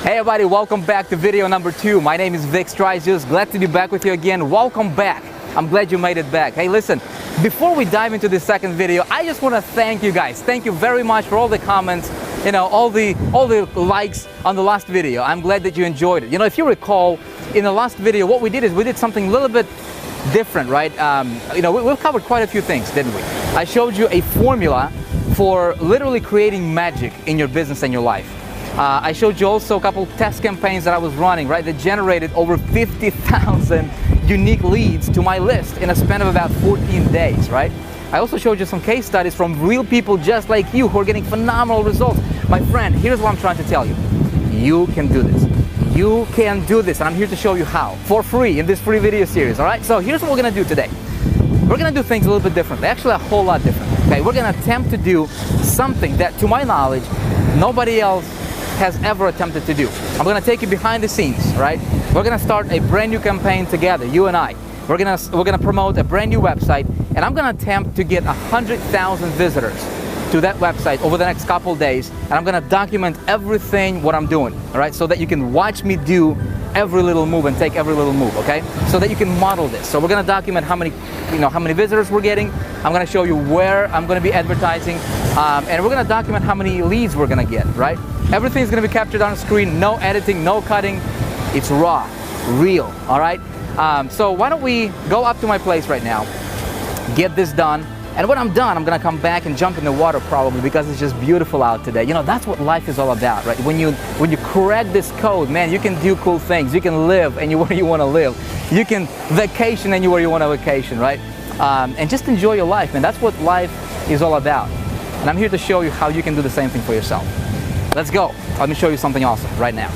Hey everybody, welcome back to video number 2. My name is Vick Strizheus. Glad to be back with you again. Welcome back. I'm glad you made it back. Hey, listen, before we dive into this second video, I just want to thank you guys. Thank you very much for all the comments, all the likes on the last video. I'm glad that you enjoyed it. If you recall, in the last video, what we did is we did something a little bit different, right? We've covered quite a few things, didn't we? I showed you a formula for literally creating magic in your business and your life. I showed you also a couple test campaigns that I was running, right, that generated over 50,000 unique leads to my list in a span of about 14 days, right? I also showed you some case studies from real people just like you who are getting phenomenal results. My friend, here's what I'm trying to tell you. You can do this. You can do this, and I'm here to show you how, for free, in this free video series, all right? So here's what we're gonna do today. We're gonna do things a little bit differently, actually a whole lot different, okay? We're gonna attempt to do something that, to my knowledge, nobody else has ever attempted to do. I'm gonna take you behind the scenes, right? We're gonna start a brand new campaign together, you and I. We're gonna promote a brand new website, and I'm gonna attempt to get 100,000 visitors to that website over the next couple days, and I'm gonna document everything what I'm doing, all right? So that you can watch me do every little move and take every little move, okay? So that you can model this. So we're gonna document how many visitors we're getting. I'm gonna show you where I'm gonna be advertising, and we're gonna document how many leads we're gonna get, right? Everything is gonna be captured on screen, no editing, no cutting. It's raw, real, all right? So why don't we go up to my place right now, get this done, and when I'm done, I'm gonna come back and jump in the water probably because it's just beautiful out today. That's what life is all about, right? When you crack this code, man, you can do cool things. You can live where you wanna live. You can vacation anywhere you wanna vacation, right? And just enjoy your life, man. That's what life is all about. And I'm here to show you how you can do the same thing for yourself. Let's go. Let me show you something awesome right now.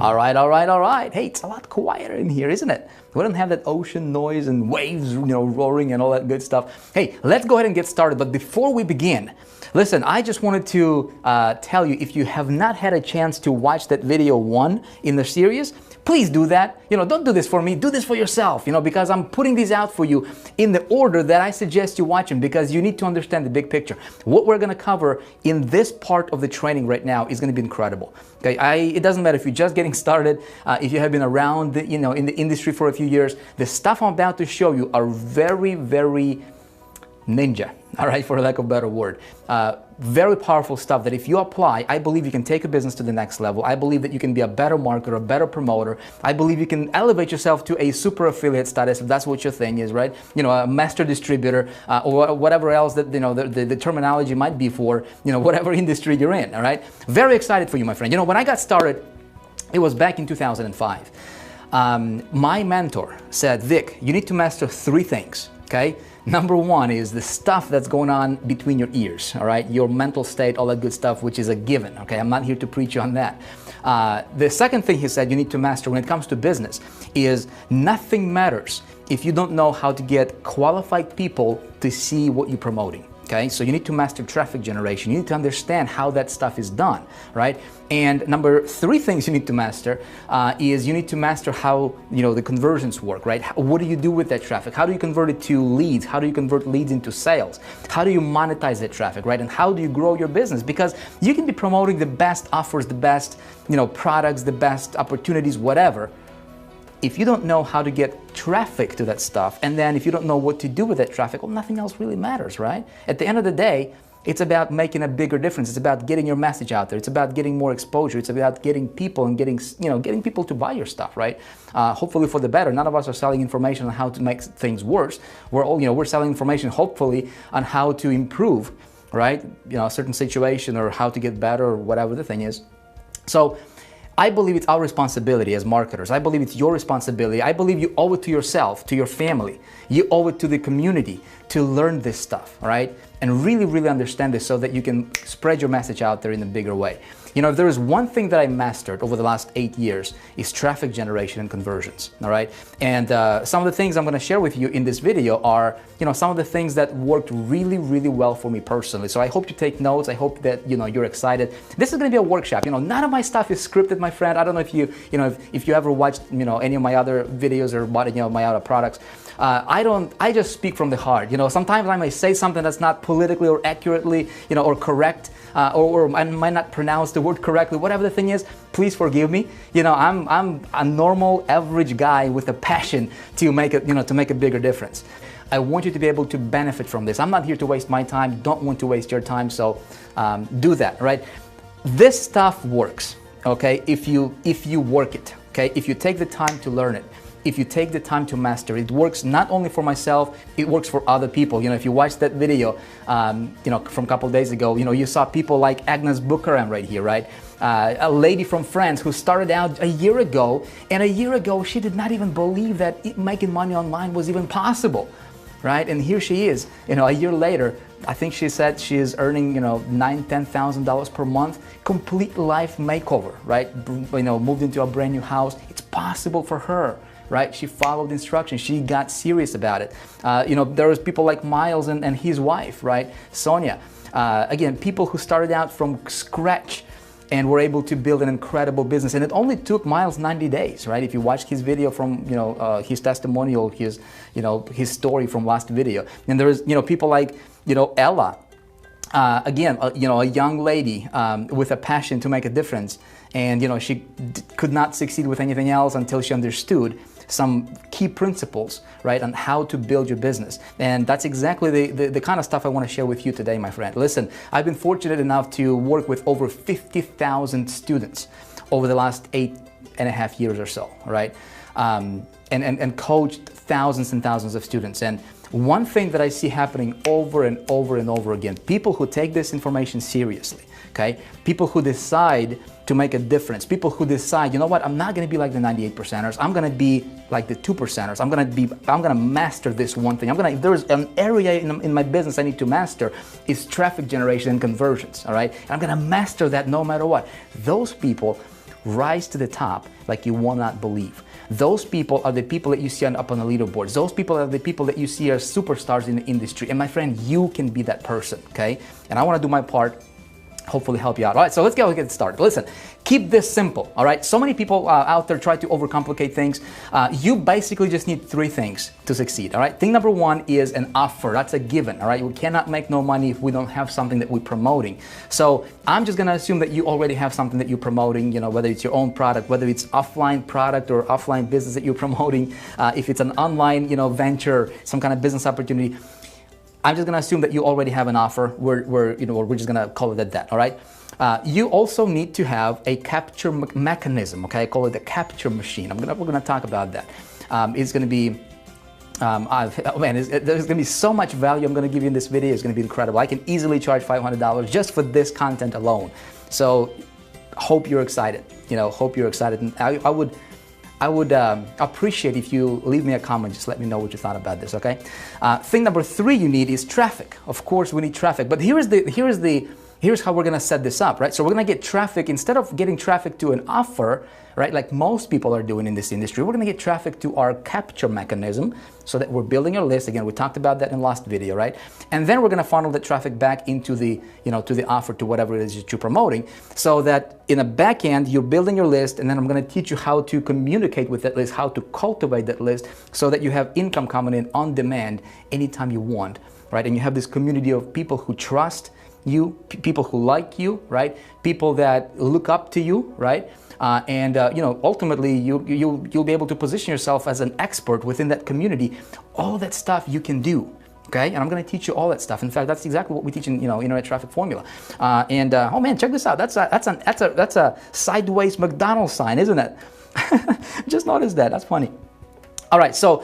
All right. Hey, it's a lot quieter in here, isn't it? We don't have that ocean noise and waves, roaring and all that good stuff. Hey, let's go ahead and get started. But before we begin, listen, I just wanted to tell you, if you have not had a chance to watch that video 1 in the series, please do that. Don't do this for me, do this for yourself, because I'm putting these out for you in the order that I suggest you watch them, because you need to understand the big picture. What we're gonna cover in this part of the training right now is gonna be incredible. Okay, it doesn't matter if you're just getting started, if you have been around, in the industry for a few years. The stuff I'm about to show you are very, very ninja, all right, for lack of a better word. Very powerful stuff that if you apply, I believe you can take a business to the next level. I believe that you can be a better marketer, a better promoter. I believe you can elevate yourself to a super affiliate status, if that's what your thing is, right? A master distributor, or whatever else that, the terminology might be for, whatever industry you're in, all right? Very excited for you, my friend. When I got started, it was back in 2005. My mentor said, Vic, you need to master 3 things, okay? Number 1 is the stuff that's going on between your ears, all right? Your mental state, all that good stuff, which is a given, okay? I'm not here to preach you on that. The second thing he said you need to master when it comes to business is nothing matters if you don't know how to get qualified people to see what you're promoting. Okay, so you need to master traffic generation. You need to understand how that stuff is done, right? And number 3 things you need to master is you need to master how the conversions work, right? What do you do with that traffic? How do you convert it to leads? How do you convert leads into sales? How do you monetize that traffic, right? And how do you grow your business? Because you can be promoting the best offers, the best products, the best opportunities, whatever. If you don't know how to get traffic to that stuff, and then if you don't know what to do with that traffic, well, nothing else really matters, right? At the end of the day, it's about making a bigger difference. It's about getting your message out there. It's about getting more exposure. It's about getting people and getting people to buy your stuff, right? Hopefully for the better. None of us are selling information on how to make things worse. We're selling information hopefully on how to improve, right? A certain situation, or how to get better, or whatever the thing is. So I believe it's our responsibility as marketers. I believe it's your responsibility. I believe you owe it to yourself, to your family. You owe it to the community to learn this stuff, all right? And really, really understand this so that you can spread your message out there in a bigger way. You know, if there is one thing that I mastered over the last 8 years, is traffic generation and conversions, all right? And some of the things I'm gonna share with you in this video are, you know, some of the things that worked really, really well for me personally. So I hope you take notes. I hope that, you know, you're excited. This is gonna be a workshop. You know, none of my stuff is scripted, my friend. I don't know if you know, if you ever watched, you know, any of my other videos or bought, you know, my other products. I just speak from the heart. You know, sometimes I may say something that's not politically or accurately, you know, or correct, or I might not pronounce the word correctly. Whatever the thing is, please forgive me. You know, I'm a normal, average guy with a passion to make it, you know, to make a bigger difference. I want you to be able to benefit from this. I'm not here to waste my time. Don't want to waste your time. So do that, right? This stuff works, okay? If you work it, okay? If you take the time to learn it. If you take the time to master it, works not only for myself, it works for other people. You know, if you watched that video, you know, from a couple of days ago, you know, you saw people like Agnes Bukaram right here, right? A lady from France who started out a year ago, and a year ago she did not even believe that making money online was even possible, right? And here she is, you know, a year later. I think she said she is earning, you know, $9,000–$10,000 per month, complete life makeover, right? You know, moved into a brand new house. It's possible for her. Right? She followed instructions. She got serious about it. You know, there was people like Miles and his wife, right? Sonia. Again, people who started out from scratch and were able to build an incredible business. And it only took Miles 90 days, right? If you watched his video from, you know, his testimonial, his, you know, his story from last video. And there was, you know, people like, you know, Ella. Again, you know, a young lady with a passion to make a difference. And, you know, she could not succeed with anything else until she understood some key principles, right, on how to build your business. And that's exactly the kind of stuff I want to share with you today, my friend. Listen, I've been fortunate enough to work with over 50,000 students over the last 8.5 years or so, right? And coached thousands and thousands of students. And one thing that I see happening over and over and over again, people who take this information seriously, okay? People who decide to make a difference. People who decide, you know what, I'm not gonna be like the 98%ers, I'm gonna be like the 2%ers. I'm gonna master this one thing. If there's an area in my business I need to master, is traffic generation and conversions, all right? And I'm gonna master that no matter what. Those people rise to the top like you will not believe. Those people are the people that you see up on the leaderboards. Those people are the people that you see as superstars in the industry. And my friend, you can be that person, okay? And I wanna do my part, hopefully help you out. All right, so let's get started. Listen, keep this simple, all right? So many people out there try to overcomplicate things. You basically just need 3 things to succeed, all right? Thing number 1 is an offer. That's a given, all right? We cannot make no money if we don't have something that we're promoting. So I'm just gonna assume that you already have something that you're promoting, you know, whether it's your own product, whether it's offline product or offline business that you're promoting, if it's an online, you know, venture, some kind of business opportunity. I'm just gonna assume that you already have an offer. We're just gonna call it at that, all right? You also need to have a capture mechanism, okay? I call it the capture machine. We're gonna talk about that. It's gonna be, there's gonna be so much value I'm gonna give you in this video. It's gonna be incredible. I can easily charge $500 just for this content alone. So, hope you're excited. You know, hope you're excited. And I would appreciate if you leave me a comment. Just let me know what you thought about this, okay? Thing number 3 you need is traffic. Of course, we need traffic, but here's how we're gonna set this up, right? So we're gonna get traffic, instead of getting traffic to an offer, right, like most people are doing in this industry, we're gonna get traffic to our capture mechanism so that we're building our list. Again, we talked about that in the last video, right? And then we're gonna funnel the traffic back into the, you know, to the offer, to whatever it is that you're promoting, so that in the back end, you're building your list, and then I'm gonna teach you how to communicate with that list, how to cultivate that list so that you have income coming in on demand anytime you want, right? And you have this community of people who trust you, people who like you, right? People that look up to you, right? You know, ultimately, you'll be able to position yourself as an expert within that community. All that stuff you can do, okay? And I'm going to teach you all that stuff. In fact, that's exactly what we teach in, you know, Internet Traffic Formula. Oh man, check this out. That's a sideways McDonald's sign, isn't it? Just noticed that. That's funny. All right, so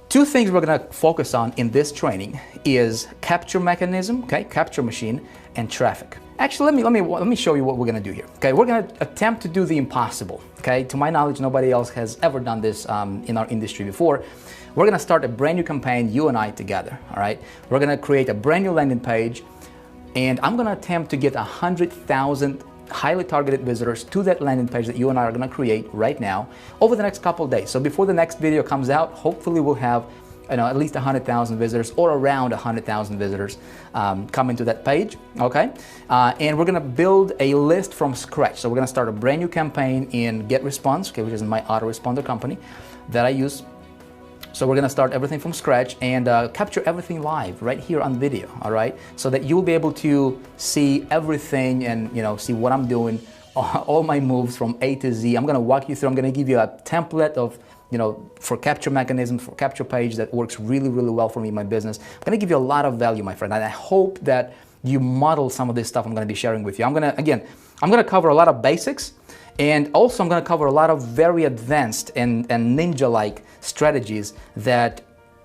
2 things we're going to focus on in this training is capture mechanism, okay, capture machine, and traffic. Actually, let me show you what we're going to do here. Okay, we're going to attempt to do the impossible. Okay, to my knowledge, nobody else has ever done this in our industry before. We're going to start a brand new campaign, you and I together. All right, we're going to create a brand new landing page, and I'm going to attempt to get 100,000 highly targeted visitors to that landing page that you and I are going to create right now over the next couple of days. So before the next video comes out, hopefully we'll have at least 100,000 visitors or around 100,000 visitors coming to that page, okay? And we're gonna build a list from scratch. So we're gonna start a brand new campaign in GetResponse, okay, which is my autoresponder company that I use. So we're gonna start everything from scratch and capture everything live right here on video, all right? So that you'll be able to see everything and see what I'm doing, all my moves from A to Z. I'm gonna walk you through, I'm gonna give you a template of for capture mechanism, for capture page that works really, really well for me in my business. I'm gonna give you a lot of value, my friend, and I hope that you model some of this stuff I'm gonna be sharing with you. I'm gonna cover a lot of basics, and also I'm gonna cover a lot of very advanced and ninja-like strategies that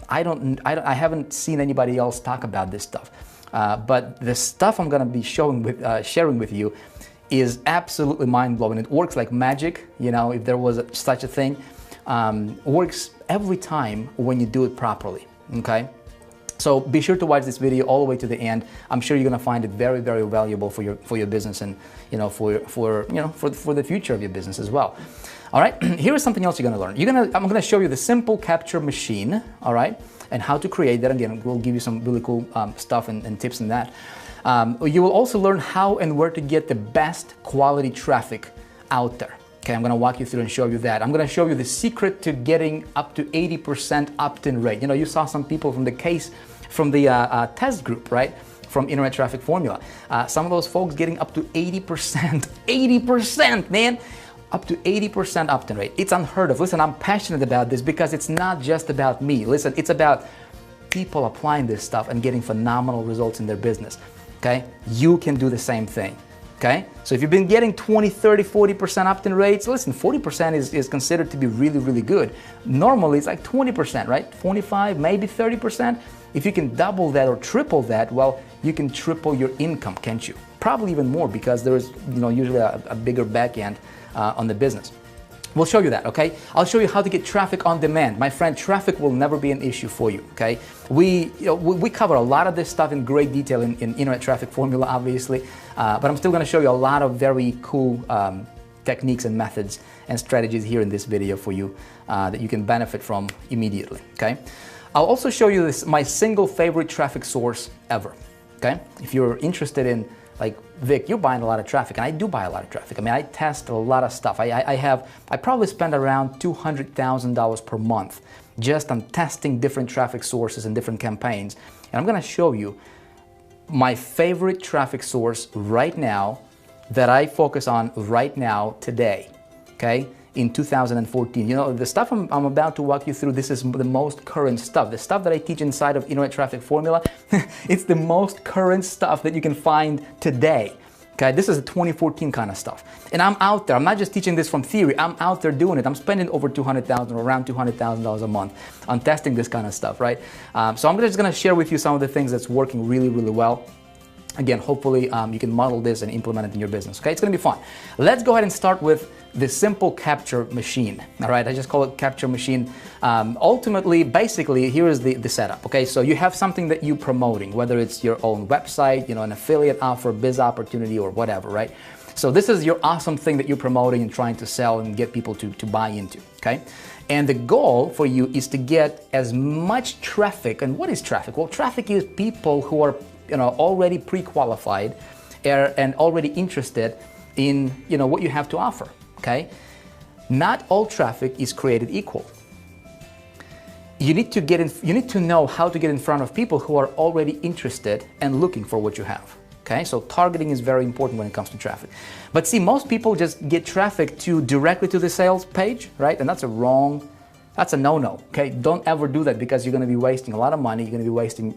I haven't seen anybody else talk about this stuff. But the stuff I'm gonna be sharing with you is absolutely mind-blowing. It works like magic, if there was such a thing. Works every time when you do it properly, okay? So be sure to watch this video all the way to the end. I'm sure you're gonna find it very, very valuable for your business and for the future of your business as well. All right, here is something else you're gonna learn. I'm gonna show you the simple capture machine, all right, and how to create that. Again, we'll give you some really cool stuff and tips in that. You will also learn how and where to get the best quality traffic out there. Okay, I'm gonna walk you through and show you that. I'm gonna show you the secret to getting up to 80% opt-in rate. You saw some people from the test group, right? From Internet Traffic Formula. Some of those folks getting up to 80%, 80%, man! Up to 80% opt-in rate. It's unheard of. Listen, I'm passionate about this because it's not just about me. Listen, it's about people applying this stuff and getting phenomenal results in their business, okay? You can do the same thing. Okay, so if you've been getting 20, 30, 40% opt-in rates, listen, 40% is considered to be really, really good. Normally it's like 20%, right? 25, maybe 30%. If you can double that or triple that, well, you can triple your income, can't you? Probably even more because there is, usually a bigger back end on the business. We'll show you that, okay? I'll show you how to get traffic on demand. My friend, traffic will never be an issue for you, okay? We cover a lot of this stuff in great detail in Internet Traffic Formula, obviously, but I'm still gonna show you a lot of very cool techniques and methods and strategies here in this video for you that you can benefit from immediately, okay? I'll also show you my single favorite traffic source ever, okay? If you're interested in, like, Vic, you're buying a lot of traffic, and I do buy a lot of traffic. I mean, I test a lot of stuff. I probably spend around $200,000 per month just on testing different traffic sources and different campaigns. And I'm gonna show you my favorite traffic source right now that I focus on right now, today, okay? In 2014. The stuff I'm about to walk you through, this is the most current stuff. The stuff that I teach inside of Internet Traffic Formula, it's the most current stuff that you can find today. Okay, this is the 2014 kind of stuff. And I'm out there, I'm not just teaching this from theory, I'm out there doing it. I'm spending over $200,000 or around $200,000 a month on testing this kind of stuff, right? So I'm just gonna share with you some of the things that's working really, really well. Again, hopefully you can model this and implement it in your business, okay? It's gonna be fun. Let's go ahead and start with the simple capture machine, all right? I just call it capture machine. Ultimately, basically, here is the setup, okay? So you have something that you're promoting, whether it's your own website, an affiliate offer, biz opportunity, or whatever, right? So this is your awesome thing that you're promoting and trying to sell and get people to buy into, okay? And the goal for you is to get as much traffic. And what is traffic? Well, traffic is people who are already pre-qualified and already interested in what you have to offer, okay? Not all traffic is created equal. You need to know how to get in front of people who are already interested and looking for what you have, okay? So targeting is very important when it comes to traffic. But see, most people just get traffic directly to the sales page, right? And that's a no-no, okay? Don't ever do that because you're gonna be wasting a lot of money. You're gonna be wasting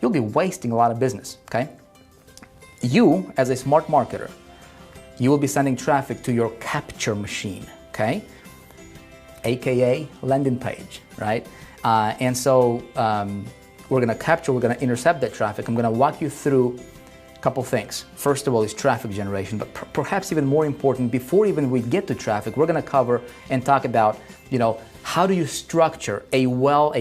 you'll be wasting a lot of business, okay? You, as a smart marketer, you will be sending traffic to your capture machine, okay? AKA landing page, right? And so we're gonna intercept that traffic. I'm gonna walk you through a couple things. First of all is traffic generation, but perhaps even more important, before even we get to traffic, we're gonna cover and talk about, how do you structure a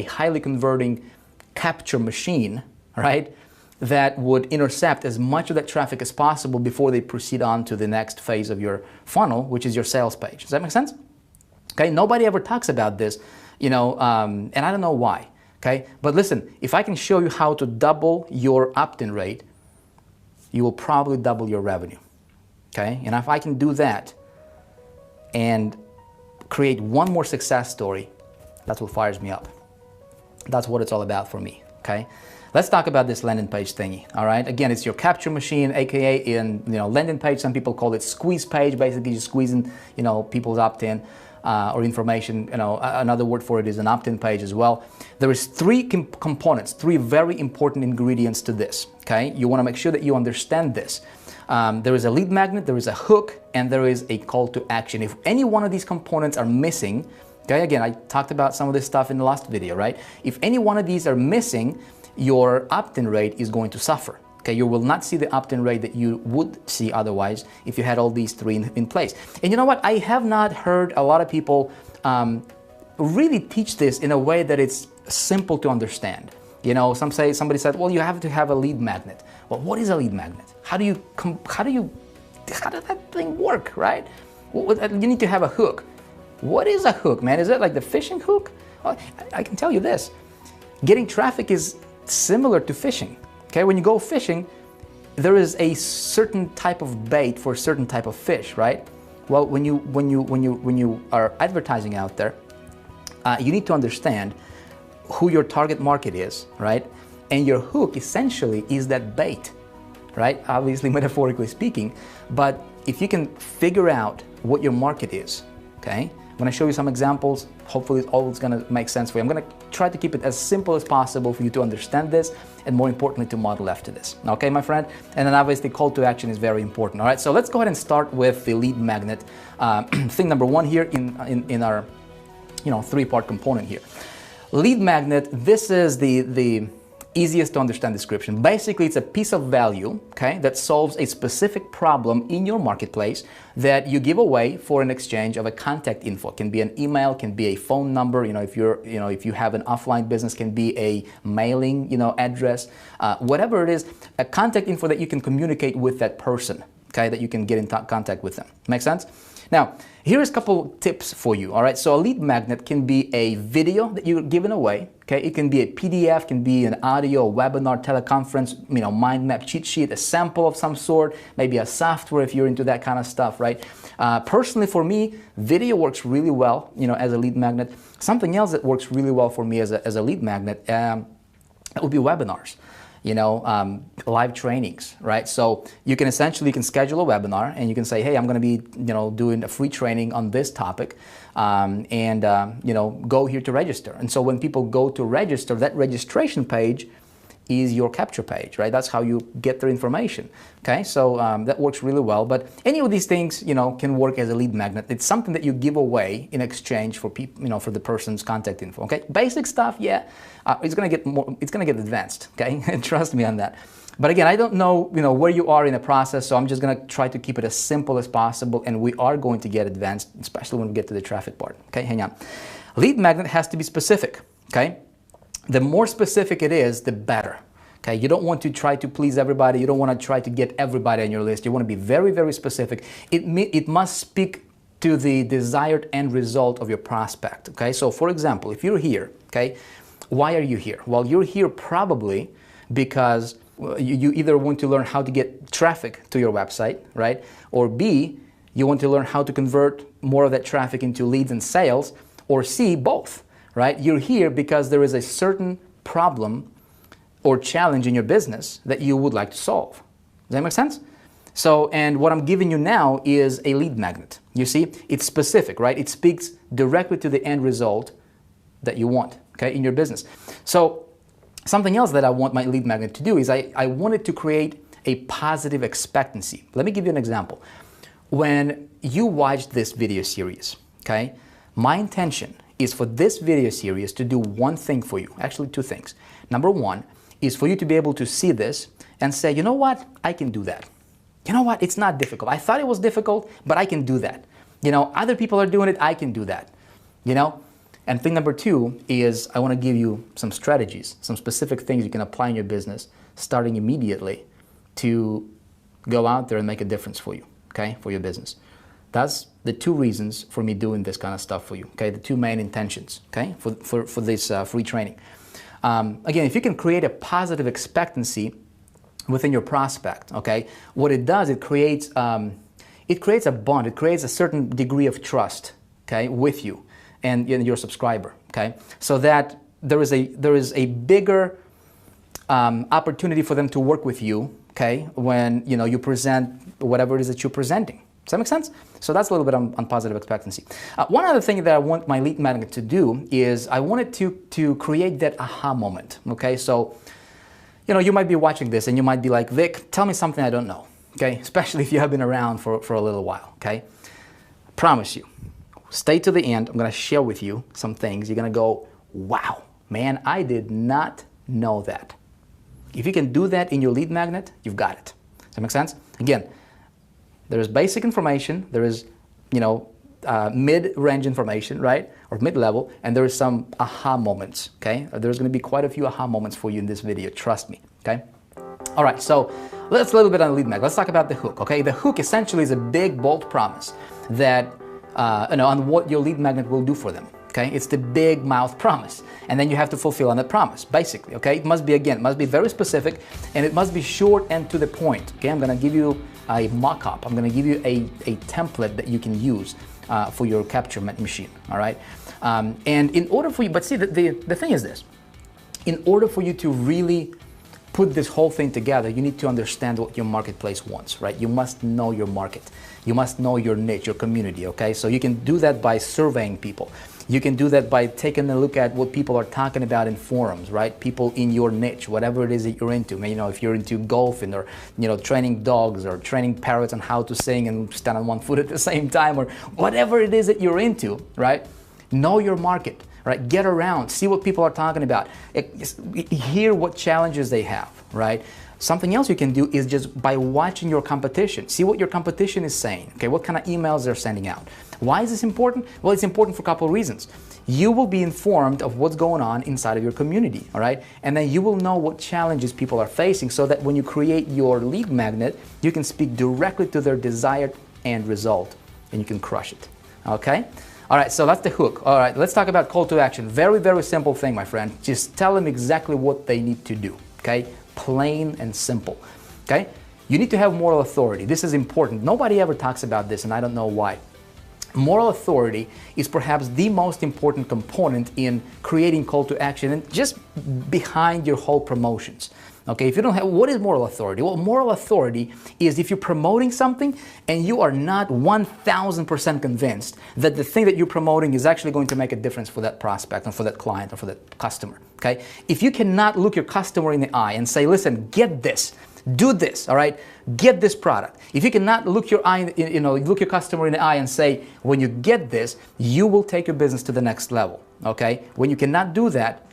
highly converting capture machine, right? that would intercept as much of that traffic as possible before they proceed on to the next phase of your funnel, which is your sales page. Does that make sense? Okay, nobody ever talks about this, and I don't know why. Okay, but listen, if I can show you how to double your opt-in rate, you will probably double your revenue. Okay, and if I can do that and create one more success story, that's what fires me up. That's what it's all about for me. Okay, let's talk about this landing page thingy. All right, again, it's your capture machine, aka in landing page. Some people call it squeeze page. Basically, you're squeezing people's opt-in or information. Another word for it is an opt-in page as well. There is three components, three very important ingredients to this. Okay, you want to make sure that you understand this. There is a lead magnet, there is a hook, and there is a call to action. If any one of these components are missing, okay, again, I talked about some of this stuff in the last video, right? If any one of these are missing, your opt-in rate is going to suffer. Okay, you will not see the opt-in rate that you would see otherwise if you had all these three in place. And you know what? I have not heard a lot of people really teach this in a way that it's simple to understand. Somebody said, well, you have to have a lead magnet. Well, what is a lead magnet? How does that thing work, right? Well, you need to have a hook. What is a hook, man? Is it like the fishing hook? Well, I can tell you this. Getting traffic is similar to fishing. Okay, when you go fishing, there is a certain type of bait for a certain type of fish, right? Well, when you are advertising out there, you need to understand who your target market is, right? And your hook essentially is that bait, right? Obviously, metaphorically speaking, but if you can figure out what your market is, okay? I'm going to show you some examples. Hopefully, it's always going to make sense for you. I'm going to try to keep it as simple as possible for you to understand this, and more importantly, to model after this. Okay, my friend? And then obviously, call to action is very important. All right, so let's go ahead and start with the lead magnet. Thing number one here in our three-part component here. Lead magnet, this is the easiest to understand description. Basically, it's a piece of value, okay, that solves a specific problem in your marketplace that you give away for an exchange of a contact info. It can be an email, can be a phone number, if you have an offline business, can be a mailing, address, whatever it is, a contact info that you can communicate with that person, okay, that you can get in contact with them. Make sense? Now, here's a couple tips for you, all right? So a lead magnet can be a video that you're giving away, okay? It can be a PDF, can be an audio, a webinar, teleconference, mind map, cheat sheet, a sample of some sort, maybe a software if you're into that kind of stuff, right? Personally, for me, video works really well, as a lead magnet. Something else that works really well for me as a lead magnet, that would be webinars. Live trainings, right? So you can schedule a webinar and you can say, hey, I'm going to be, doing a free training on this topic, go here to register. And so when people go to register, that registration page is your capture page, right? That's how you get their information. Okay, so that works really well. But any of these things, can work as a lead magnet. It's something that you give away in exchange for people, for the person's contact info. Okay, basic stuff, yeah. It's gonna get more. It's gonna get advanced. Okay, trust me on that. But again, I don't know, where you are in the process, so I'm just gonna try to keep it as simple as possible. And we are going to get advanced, especially when we get to the traffic part. Okay, hang on. Lead magnet has to be specific. Okay. The more specific it is, the better. Okay, you don't want to try to please everybody. You don't want to try to get everybody on your list. You want to be very, very specific. It must speak to the desired end result of your prospect. Okay, so for example, if you're here, okay, why are you here? Well, you're here probably because you either want to learn how to get traffic to your website, right? Or B, you want to learn how to convert more of that traffic into leads and sales, or C, both. Right? You're here because there is a certain problem or challenge in your business that you would like to solve. Does that make sense? So, and what I'm giving you now is a lead magnet. You see, it's specific, right? It speaks directly to the end result that you want, okay, in your business. So, something else that I want my lead magnet to do is I want it to create a positive expectancy. Let me give you an example. When you watched this video series, okay, my intention is for this video series to do one thing for you, actually two things. Number one is for you to be able to see this and say, you know what, I can do that. You know what, it's not difficult. I thought it was difficult, but I can do that. Other people are doing it, I can do that. And thing number two is I want to give you some strategies, some specific things you can apply in your business starting immediately to go out there and make a difference for you, okay, for your business. That's the two reasons for me doing this kind of stuff for you, okay, the two main intentions, okay, for this free training. Again, if you can create a positive expectancy within your prospect, okay, what it does, it creates a bond, it creates a certain degree of trust, okay, with you and your subscriber, okay, so that there is a bigger opportunity for them to work with you, okay, when you present whatever it is that you're presenting. Does that make sense? So that's a little bit on positive expectancy. One other thing that I want my lead magnet to do is I wanted to create that aha moment, okay? So, you might be watching this and you might be like, Vic, tell me something I don't know, okay? Especially if you have been around for a little while, okay? I promise you, stay to the end. I'm going to share with you some things. You're going to go, wow, man, I did not know that. If you can do that in your lead magnet, you've got it. Does that make sense? Again, there is basic information, there is, mid-range information, right? Or mid-level, and there is some aha moments, okay? There's going to be quite a few aha moments for you in this video, trust me, okay? All right, so let's a little bit on the lead magnet. Let's talk about the hook, okay? The hook essentially is a big, bold promise that, on what your lead magnet will do for them. Okay, it's the big mouth promise, and then you have to fulfill on that promise, basically. Okay, it must be very specific, and it must be short and to the point. Okay, I'm going to give you a mock-up. I'm going to give you a template that you can use for your capture machine. All right, and in order for you, but see, the thing is this: in order for you to really put this whole thing together, you need to understand what your marketplace wants, right? You must know your market. You must know your niche, your community. Okay, so you can do that by surveying people. You can do that by taking a look at what people are talking about in forums, right? People in your niche, whatever it is that you're into. If you're into golfing or, training dogs or training parrots on how to sing and stand on one foot at the same time, or whatever it is that you're into, right? Know your market, right? Get around, see what people are talking about, hear what challenges they have, right? Something else you can do is just by watching your competition. See what your competition is saying, okay? What kind of emails they're sending out. Why is this important? Well, it's important for a couple of reasons. You will be informed of what's going on inside of your community, all right? And then you will know what challenges people are facing so that when you create your lead magnet, you can speak directly to their desired end result and you can crush it, okay? All right, so that's the hook. All right, let's talk about call to action. Very, very simple thing, my friend. Just tell them exactly what they need to do, okay? Plain and simple, okay? You need to have moral authority. This is important. Nobody ever talks about this, and I don't know why. Moral authority is perhaps the most important component in creating call to action and just behind your whole promotions. Okay, if you don't have, what is moral authority? Well, moral authority is if you're promoting something and you are not 1000% convinced that the thing that you're promoting is actually going to make a difference for that prospect and for that client or for that customer. Okay, if you cannot look your customer in the eye and say, listen, get this, do this, all right, get this product. If you cannot look your customer in the eye and say, when you get this, you will take your business to the next level. Okay, when you cannot do that,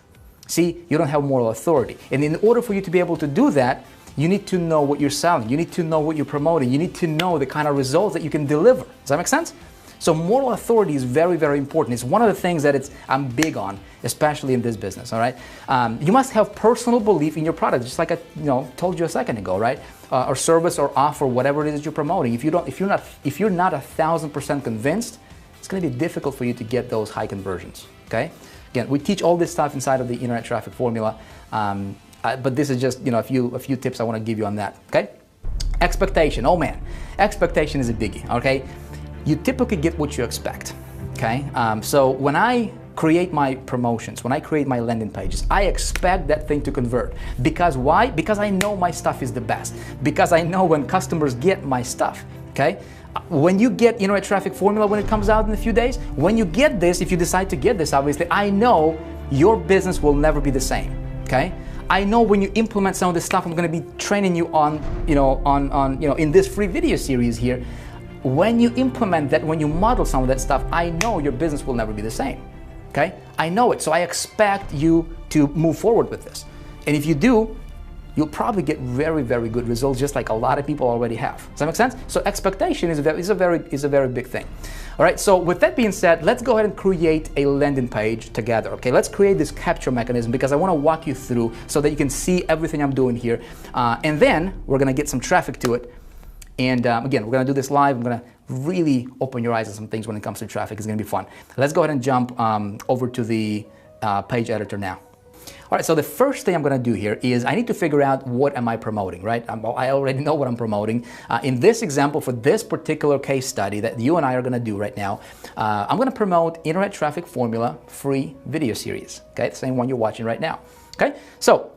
see, you don't have moral authority. And in order for you to be able to do that, you need to know what you're selling. You need to know what you're promoting. You need to know the kind of results that you can deliver. Does that make sense? So moral authority is very, very important. It's one of the things that I'm big on, especially in this business, all right? You must have personal belief in your product, just like I told you a second ago, right? Or service or offer, whatever it is you're promoting. If you're not 1000% convinced, it's going to be difficult for you to get those high conversions, okay? Again, we teach all this stuff inside of the Internet Traffic Formula, but this is just a few tips I want to give you on that. Okay, expectation. Oh man, expectation is a biggie. Okay, you typically get what you expect. Okay, so when I create my promotions, when I create my landing pages, I expect that thing to convert. Because why? Because I know my stuff is the best. Because I know when customers get my stuff. Okay. When you get Internet Traffic Formula, when it comes out in a few days, when you get this, if you decide to get this, obviously, I know your business will never be the same, okay? I know when you implement some of the stuff I'm going to be training you on, in this free video series here, when you implement that, when you model some of that stuff, I know your business will never be the same, okay? I know it, so I expect you to move forward with this. And if you do, you'll probably get very, very good results, just like a lot of people already have. Does that make sense? So expectation is a very big thing. All right, so with that being said, let's go ahead and create a landing page together, okay? Let's create this capture mechanism because I want to walk you through so that you can see everything I'm doing here. And then we're going to get some traffic to it. And again, we're going to do this live. I'm going to really open your eyes on some things when it comes to traffic. It's going to be fun. Let's go ahead and jump over to the page editor now. All right, so the first thing I'm going to do here is I need to figure out what am I promoting, right? I already know what I'm promoting. In this example, for this particular case study that you and I are going to do right now, I'm going to promote Internet Traffic Formula free video series, okay? The same one you're watching right now, okay? So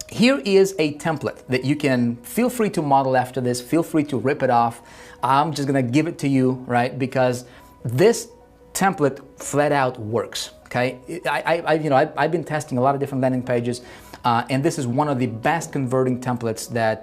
here is a template that you can feel free to model after this, feel free to rip it off. I'm just going to give it to you, right? Because this template flat out works. Okay, I've been testing a lot of different landing pages, and this is one of the best converting templates that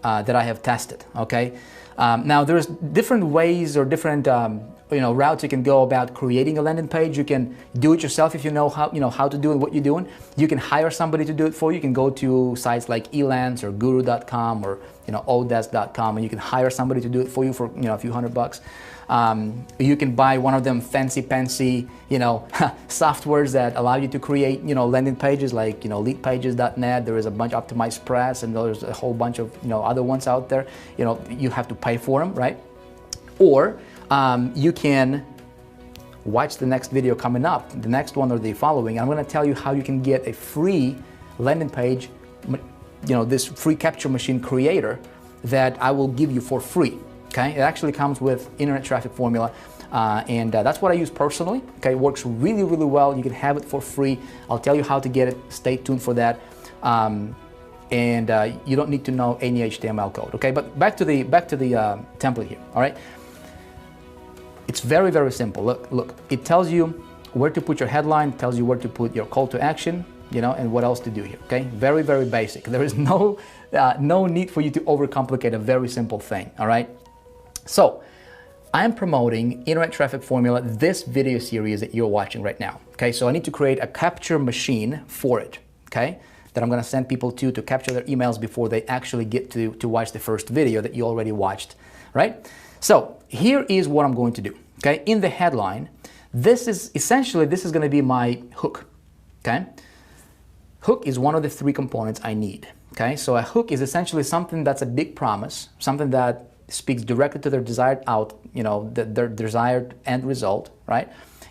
that I have tested. Okay, now there's different ways or different routes you can go about creating a landing page. You can do it yourself if you know how to do it, what you're doing. You can hire somebody to do it for you. You can go to sites like Elance or Guru.com or Odesk.com, and you can hire somebody to do it for you for a few $100. You can buy one of them fancy softwares that allow you to create landing pages like leadpages.net. There is a bunch of Optimized Press, and there's a whole bunch of other ones out there. You have to pay for them, right? Or you can watch the next video coming up, the next one or the following. I'm going to tell you how you can get a free landing page, this free capture machine creator that I will give you for free. Okay, it actually comes with Internet Traffic Formula, and that's what I use personally. Okay, it works really, really well. You can have it for free. I'll tell you how to get it. Stay tuned for that. And you don't need to know any HTML code. Okay, but back to the template here. All right, it's very, very simple. Look, it tells you where to put your headline, tells you where to put your call to action, and what else to do here. Okay, very, very basic. There is no need for you to overcomplicate a very simple thing. All right. So, I'm promoting Internet Traffic Formula, this video series that you're watching right now. Okay, so I need to create a capture machine for it, okay, that I'm going to send people to capture their emails before they actually get to watch the first video that you already watched, right? So, here is what I'm going to do, okay? In the headline, this is going to be my hook, okay? Hook is one of the three components I need, okay? So, a hook is essentially something that's a big promise, something that speaks directly to their desired their desired end result, right?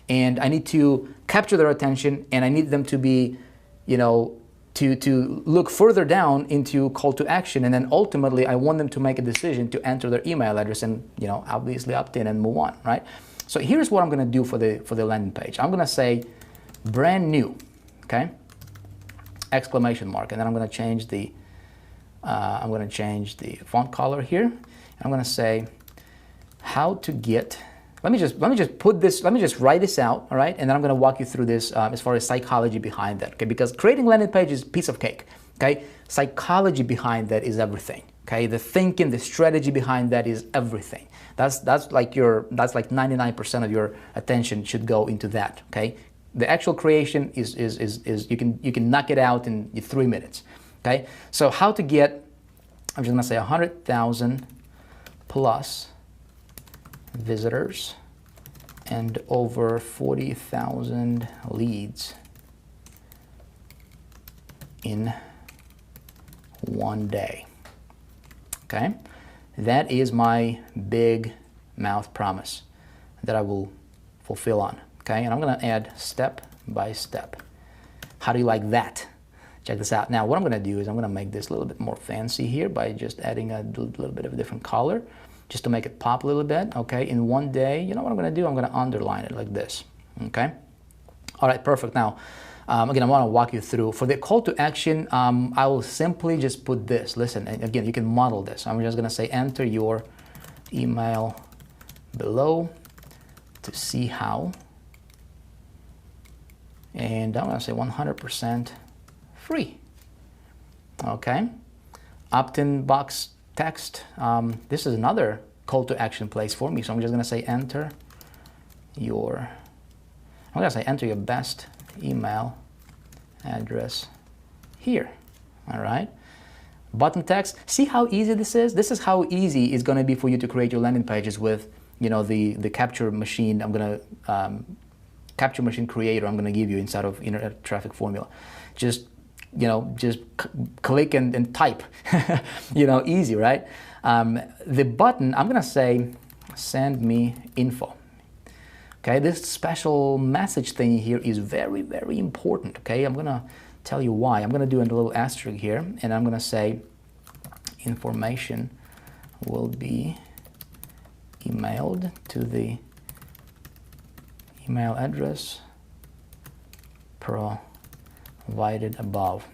And I need to capture their attention, and I need them to be, to look further down into call to action, and then ultimately I want them to make a decision to enter their email address and, obviously opt in and move on, right? So here's what I'm going to do for the landing page. I'm going to say brand new, okay? Exclamation mark, and then I'm going to change the font color here. I'm going to say how to get, let me just write this out, all right? And then I'm going to walk you through this as far as psychology behind that, okay? Because creating landing page is a piece of cake, okay? Psychology behind that is everything, okay? The thinking, the strategy behind that is everything. That's like 99% of your attention should go into that, okay? The actual creation is you can knock it out in 3 minutes, okay? So how to get, I'm just going to say 100,000 plus visitors and over 40,000 leads in one day. Okay, that is my big mouth promise that I will fulfill on. Okay, and I'm going to add step by step. How do you like that? Check this out. Now what I'm going to do is I'm going to make this a little bit more fancy here by just adding a little bit of a different color just to make it pop a little bit. Okay, in one day, you know what I'm going to do? I'm going to underline it like this. Okay, all right, perfect. Now again, I want to walk you through. For the call to action, I will simply just put this. Listen, and again, you can model this. I'm just going to say enter your email below to see how. And I'm going to say 100% free. Okay, opt-in box text. This is another call to action place for me. So I'm just going to say enter your best email address here. All right. button text. See how easy this is? This is how easy it's going to be for you to create your landing pages with, you know, the capture machine. I'm going to capture machine creator I'm going to give you inside of internet traffic formula. Just, you know, just click and type, you know, easy, right? The button, I'm going to say, send me info. Okay, this special message thing here is very, very important. Okay, I'm going to tell you why. I'm going to do a little asterisk here, and I'm going to say information will be emailed to the email address provided above.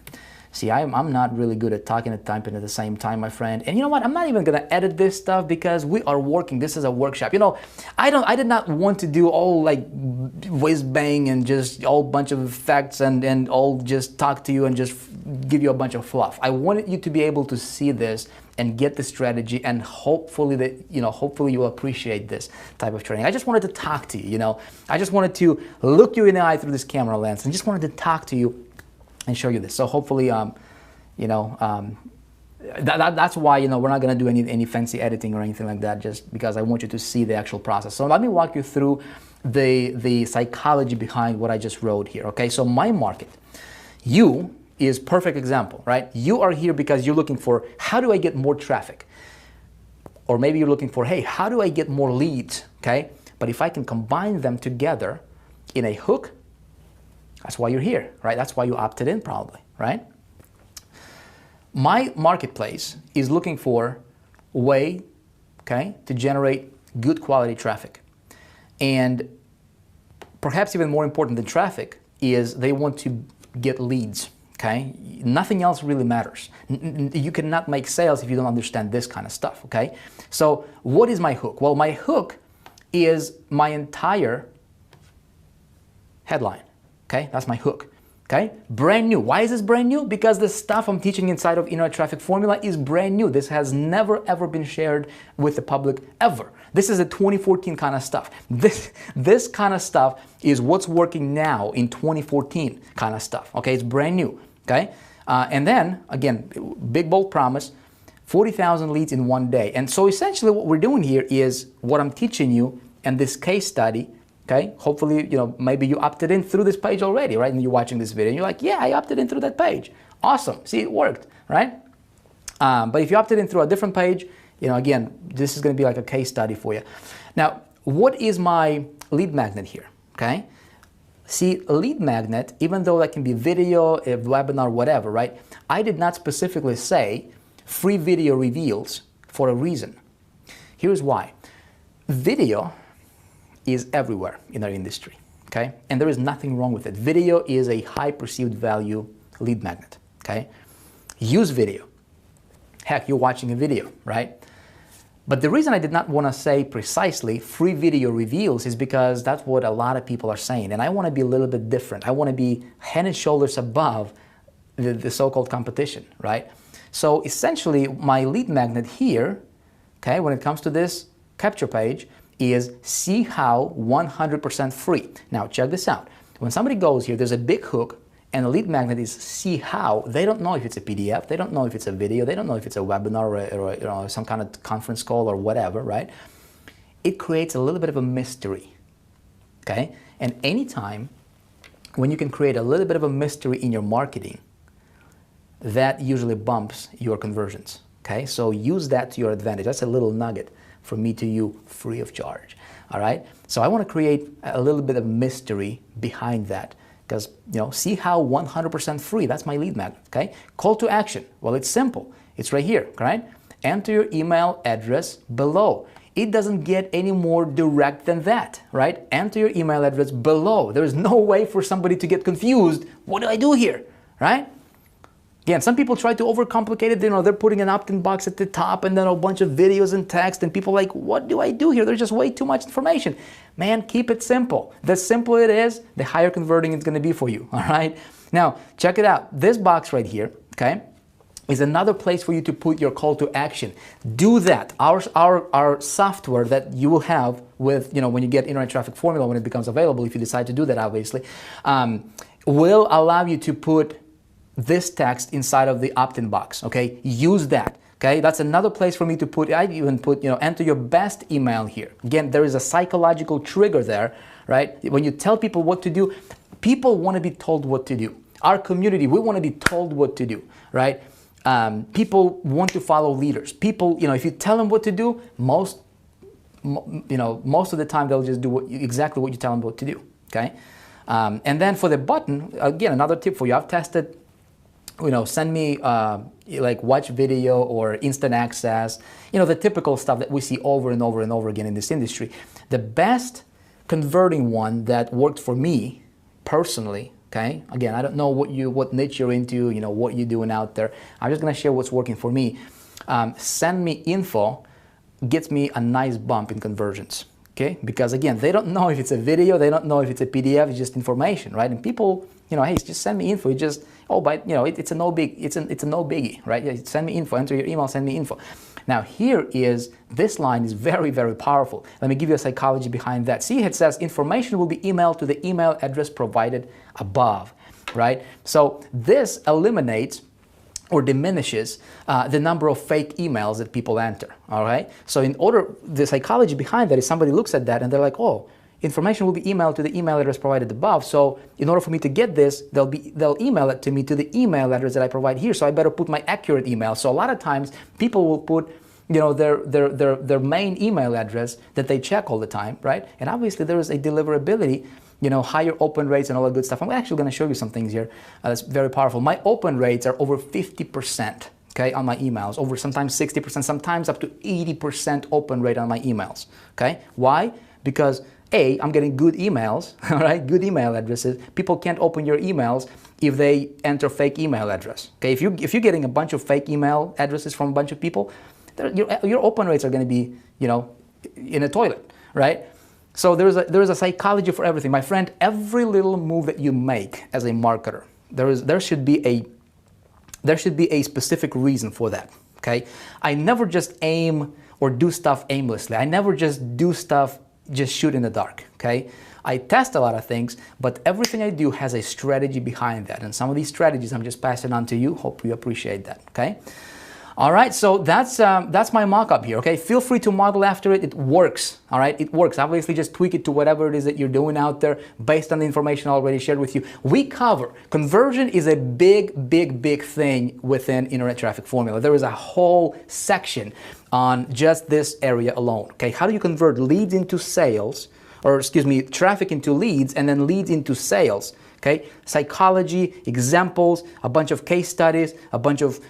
See, I'm not really good at talking and typing at the same time, my friend. And you know what? I'm not even gonna edit this stuff because we are working. This is a workshop. You know, I did not want to do all like whiz bang and just all bunch of effects and all just talk to you and just give you a bunch of fluff. I wanted you to be able to see this and get the strategy, and hopefully that, you know, hopefully you'll appreciate this type of training. I just wanted to talk to you, you know. I just wanted to look you in the eye through this camera lens and just wanted to talk to you and show you this. So hopefully, you know, that's why, you know, we're not going to do any fancy editing or anything like that, just because I want you to see the actual process. So let me walk you through the psychology behind what I just wrote here. Okay, so my market, you is perfect example, right? You are here because you're looking for, how do I get more traffic? Or maybe you're looking for, hey, how do I get more leads? Okay, but if I can combine them together in a hook, that's why you're here, right? That's why you opted in probably, right? My marketplace is looking for a way, okay, to generate good quality traffic. And perhaps even more important than traffic is they want to get leads, okay? Nothing else really matters. You cannot make sales if you don't understand this kind of stuff, okay? So what is my hook? Well, my hook is my entire headline. Okay, that's my hook. Okay, brand new. Why is this brand new? Because the stuff I'm teaching inside of internet traffic formula is brand new. This has never ever been shared with the public ever. This is a 2014 kind of stuff. This kind of stuff is what's working now in 2014 kind of stuff. Okay, it's brand new. Okay, and then again, big bold promise, 40,000 leads in one day. And so essentially what we're doing here is what I'm teaching you and this case study. Okay, hopefully, you know, maybe you opted in through this page already, right? And you're watching this video and you're like, yeah, I opted in through that page. Awesome. See, it worked, right? But if you opted in through a different page, you know, again, this is going to be like a case study for you. Now, what is my lead magnet here? Okay. See, a lead magnet, even though that can be video, a webinar, whatever, right? I did not specifically say free video reveals for a reason. Here's why. Video is everywhere in our industry, okay? And there is nothing wrong with it. Video is a high perceived value lead magnet, okay? Use video. Heck, you're watching a video, right? But the reason I did not want to say precisely free video reveals is because that's what a lot of people are saying. And I want to be a little bit different. I want to be head and shoulders above the so-called competition, right? So essentially, my lead magnet here, okay, when it comes to this capture page, is see how 100% free. Now check this out. When somebody goes here, there's a big hook and the lead magnet is see how. They don't know if it's a PDF, they don't know if it's a video, they don't know if it's a webinar or you know, some kind of conference call or whatever, right? It creates a little bit of a mystery, okay? And anytime when you can create a little bit of a mystery in your marketing, that usually bumps your conversions, okay? So use that to your advantage. That's a little nugget from me to you, free of charge, all right? So I want to create a little bit of mystery behind that because, you know, see how 100% free, that's my lead magnet, okay? Call to action, well, it's simple. It's right here, right? Enter your email address below. It doesn't get any more direct than that, right? Enter your email address below. There is no way for somebody to get confused. What do I do here, right? Again, some people try to overcomplicate it. You know, they're putting an opt-in box at the top and then a bunch of videos and text, and people are like, what do I do here? There's just way too much information. Man, keep it simple. The simpler it is, the higher converting it's going to be for you, all right? Now, check it out. This box right here, okay, is another place for you to put your call to action. Do that. Our software that you will have with, you know, when you get internet traffic formula, when it becomes available, if you decide to do that, obviously, will allow you to put this text inside of the opt-in box, okay? Use that, okay? That's another place for me to put, I even put, enter your best email here. Again, there is a psychological trigger there, right? When you tell people what to do, people want to be told what to do. Our community, we want to be told what to do, right? People want to follow leaders. People, if you tell them what to do, most of the time they'll just do exactly what you tell them what to do, okay? And then for the button, again, another tip for you. I've tested, send me like watch video or instant access, the typical stuff that we see over and over and over again in this industry. The best converting one that worked for me personally, okay? Again, I don't know what niche you're into, what you're doing out there. I'm just gonna share what's working for me. Send me info gets me a nice bump in conversions. Okay, because again, they don't know if it's a video, they don't know if it's a PDF, it's just information, right? And people, hey, just send me info. You just, it's a no biggie, right? Yeah, send me info, enter your email, send me info. Now this line is very, very powerful. Let me give you a psychology behind that. See, it says information will be emailed to the email address provided above, right? So this eliminates or diminishes the number of fake emails that people enter, all right? So the psychology behind that is somebody looks at that and they're like, oh, information will be emailed to the email address provided above, so in order for me to get this, they'll email it to me to the email address that I provide here, so I better put my accurate email. So a lot of times people will put their main email address that they check all the time, right? And obviously there is a deliverability, higher open rates and all that good stuff. I'm actually going to show you some things here that's very powerful. My open rates are over 50%, okay, on my emails, over sometimes 60%, sometimes up to 80% open rate on my emails, okay? Why? Because A, I'm getting good emails, all right, good email addresses. People can't open your emails if they enter fake email address, okay? If you're getting a bunch of fake email addresses from a bunch of people, your open rates are going to be, in a toilet, right? So there is a psychology for everything. My friend, every little move that you make as a marketer, there should be a specific reason for that, okay? I never just aim or do stuff aimlessly. I never just do stuff, just shoot in the dark, okay? I test a lot of things, but everything I do has a strategy behind that. And some of these strategies I'm just passing on to you. Hope you appreciate that, okay? All right, so that's my mock-up here, okay? Feel free to model after it. It works, all right? It works. Obviously, just tweak it to whatever it is that you're doing out there based on the information I already shared with you. We cover conversion is a big, big, big thing within Internet Traffic Formula. There is a whole section on just this area alone, okay? How do you convert leads into sales, or excuse me, traffic into leads and then leads into sales? Okay, psychology, examples, a bunch of case studies, a bunch of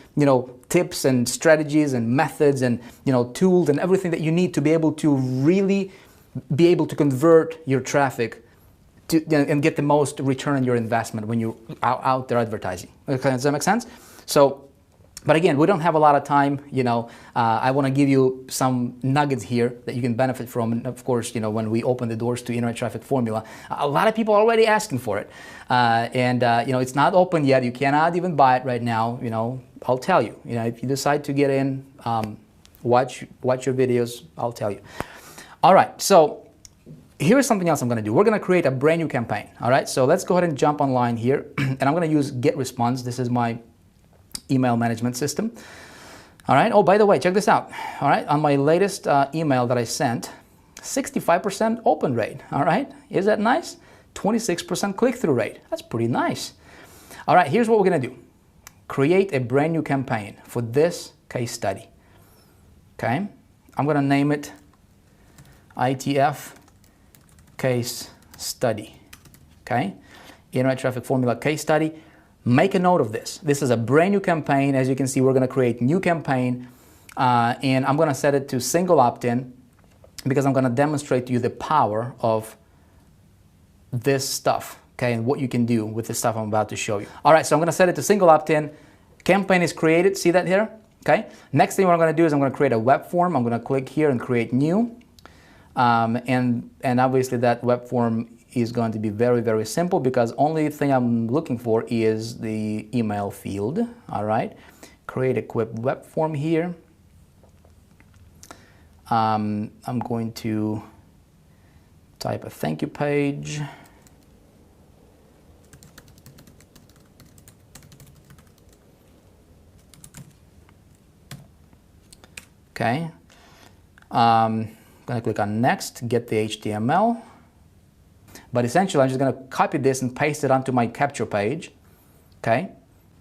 tips and strategies and methods and tools and everything that you need to be able to really be able to convert your traffic and get the most return on your investment when you're out there advertising. Okay, does that make sense? So, but again, we don't have a lot of time. I want to give you some nuggets here that you can benefit from. And of course, when we open the doors to Internet Traffic Formula, a lot of people are already asking for it. It's not open yet. You cannot even buy it right now. I'll tell you. If you decide to get in, watch your videos. I'll tell you. All right. So here's something else I'm going to do. We're going to create a brand new campaign. All right. So let's go ahead and jump online here, and I'm going to use GetResponse. This is my email management system. All right. Oh, by the way, check this out. All right. On my latest email that I sent, 65% open rate. All right. Is that nice? 26% click-through rate. That's pretty nice. All right. Here's what we're going to do. Create a brand new campaign for this case study. Okay. I'm going to name it ITF case study. Okay. Internet Traffic Formula case study. Make a note of this. This is a brand new campaign. As you can see, we're going to create new campaign, and I'm going to set it to single opt-in because I'm going to demonstrate to you the power of this stuff, okay, and what you can do with the stuff I'm about to show you. All right, so I'm going to set it to single opt-in. Campaign is created. See that here? Okay. Next thing what I'm going to do is I'm going to create a web form. I'm going to click here and create new, and obviously that web form is going to be very, very simple because only thing I'm looking for is the email field. All right, create a quick web form here. I'm going to type a thank you page. Okay. I'm going to click on next, get the HTML. But essentially, I'm just going to copy this and paste it onto my capture page. Okay,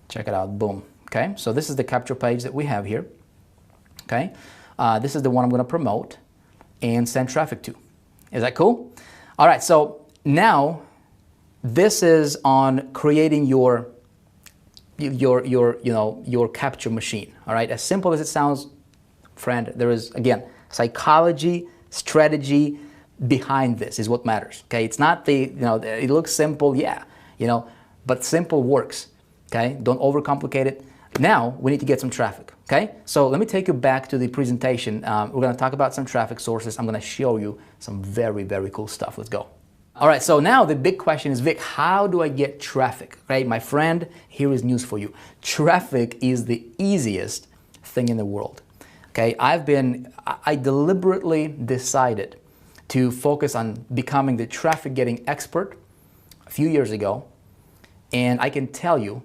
check it out, boom. Okay, so this is the capture page that we have here. Okay, this is the one I'm going to promote and send traffic to. Is that cool? All right, so now this is on creating your capture machine. All right, as simple as it sounds, friend, there is, again, psychology, strategy behind this is what matters. Okay, it's not the, it looks simple, yeah, but simple works. Okay, don't overcomplicate it. Now we need to get some traffic. Okay, so let me take you back to the presentation. We're going to talk about some traffic sources. I'm going to show you some very, very cool stuff. Let's go. All right, so now the big question is, Vic, how do I get traffic? Right, my friend, here is news for you. Traffic is the easiest thing in the world. Okay, I deliberately decided to focus on becoming the traffic getting expert a few years ago. And I can tell you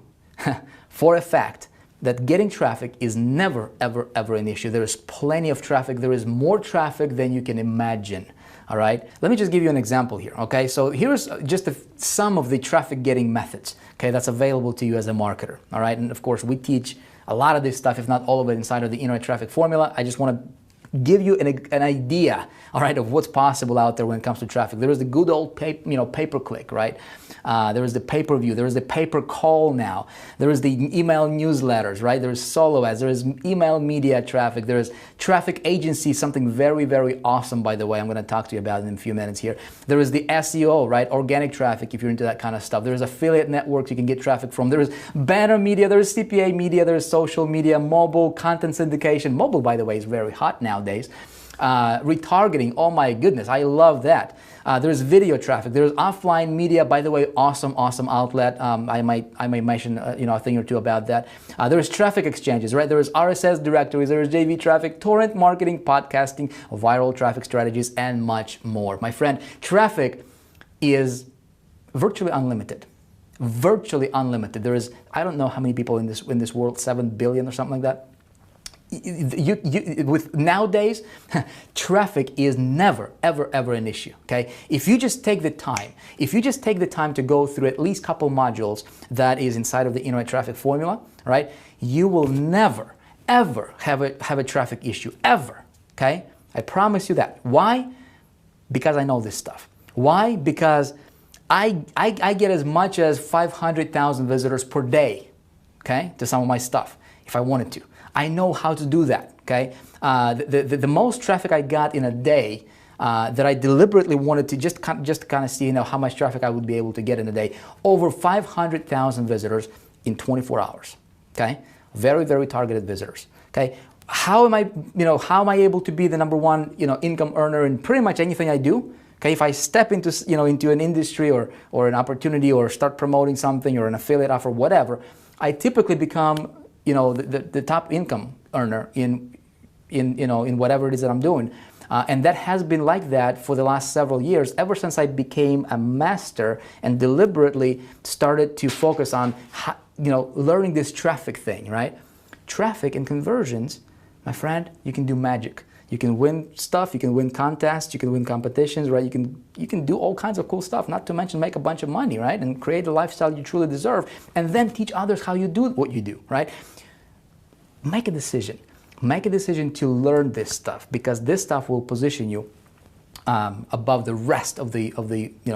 for a fact that getting traffic is never, ever, ever an issue. There is plenty of traffic. There is more traffic than you can imagine. All right, let me just give you an example here. Okay, so here's just some of the traffic getting methods, okay, that's available to you as a marketer. All right, and of course we teach a lot of this stuff, if not all of it, inside of the internet traffic formula. I just want to give you an idea, all right, of what's possible out there when it comes to traffic. There is the good old pay-per-click, right? There is the pay-per-view. There is the pay-per-call now. There is the email newsletters, right? There is solo ads. There is email media traffic. There is traffic agency, something very, very awesome, by the way. I'm going to talk to you about it in a few minutes here. There is the SEO, right? Organic traffic, if you're into that kind of stuff. There is affiliate networks you can get traffic from. There is banner media. There is CPA media. There is social media, mobile, content syndication. Mobile, by the way, is very hot nowadays. Retargeting, oh my goodness, I love that. There's video traffic. There's offline media, by the way, awesome outlet. I might mention a thing or two about that. There's traffic exchanges, right? There's RSS directories. There's JV traffic, torrent marketing, podcasting, viral traffic strategies, and much more. My friend, traffic is virtually unlimited. Virtually unlimited. There is, I don't know how many people in this world, 7 billion or something like that. With nowadays, traffic is never, ever, ever an issue. Okay, if you just take the time, to go through at least a couple modules that is inside of the internet traffic formula, right, you will never, ever have a traffic issue ever. Okay, I promise you that. Why? Because I know this stuff. Why? Because I get as much as 500,000 visitors per day. Okay, to some of my stuff if I wanted to. I know how to do that, okay? The most traffic I got in a day that I deliberately wanted to just kind of see, how much traffic I would be able to get in a day, over 500,000 visitors in 24 hours, okay? Very, very targeted visitors, okay? How am I able to be the #1, income earner in pretty much anything I do? Okay, if I step into, into an industry or an opportunity or start promoting something or an affiliate offer, whatever, I typically become the top income earner in whatever it is that I'm doing. And that has been like that for the last several years, ever since I became a master and deliberately started to focus on, learning this traffic thing, right? Traffic and conversions, my friend, you can do magic. You can win stuff, you can win contests, you can win competitions, right? You can do all kinds of cool stuff, not to mention make a bunch of money, right? And create the lifestyle you truly deserve, and then teach others how you do what you do, right? Make a decision. Make a decision to learn this stuff, because this stuff will position you above the rest of the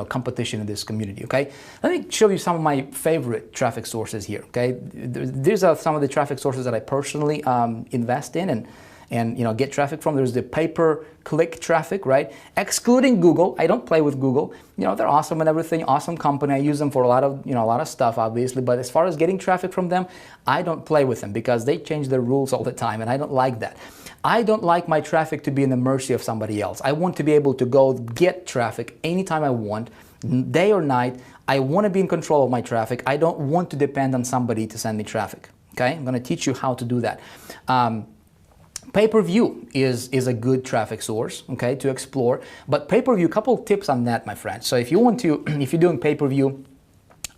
competition in this community. Okay, let me show you some of my favorite traffic sources here. Okay, these are some of the traffic sources that I personally invest in and get traffic from. There's the pay-per-click traffic, right? Excluding Google. I don't play with Google. They're awesome and everything. Awesome company. I use them for a lot of stuff, obviously. But as far as getting traffic from them, I don't play with them because they change their rules all the time, and I don't like that. I don't like my traffic to be in the mercy of somebody else. I want to be able to go get traffic anytime I want, day or night. I want to be in control of my traffic. I don't want to depend on somebody to send me traffic. Okay? I'm going to teach you how to do that. Pay-per-view is a good traffic source, okay, to explore. But pay-per-view, couple tips on that, my friend. So if you want to, if you're doing pay-per-view,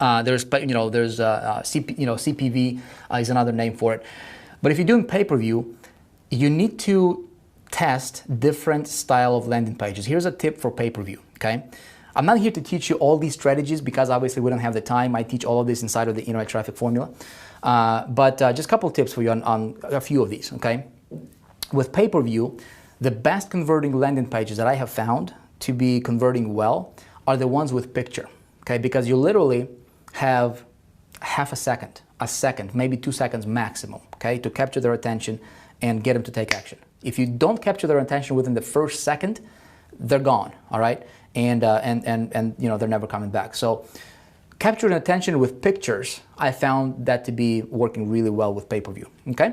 there's CPV is another name for it. But if you're doing pay-per-view, you need to test different style of landing pages. Here's a tip for pay-per-view, okay? I'm not here to teach you all these strategies because obviously we don't have the time. I teach all of this inside of the internet traffic formula. But just a couple of tips for you on a few of these, okay? With pay-per-view, the best converting landing pages that I have found to be converting well are the ones with picture, okay? Because you literally have half a second, maybe 2 seconds maximum, okay, to capture their attention and get them to take action. If you don't capture their attention within the first second, they're gone, all right? And you know, they're never coming back. So capturing attention with pictures, I found that to be working really well with pay-per-view, okay?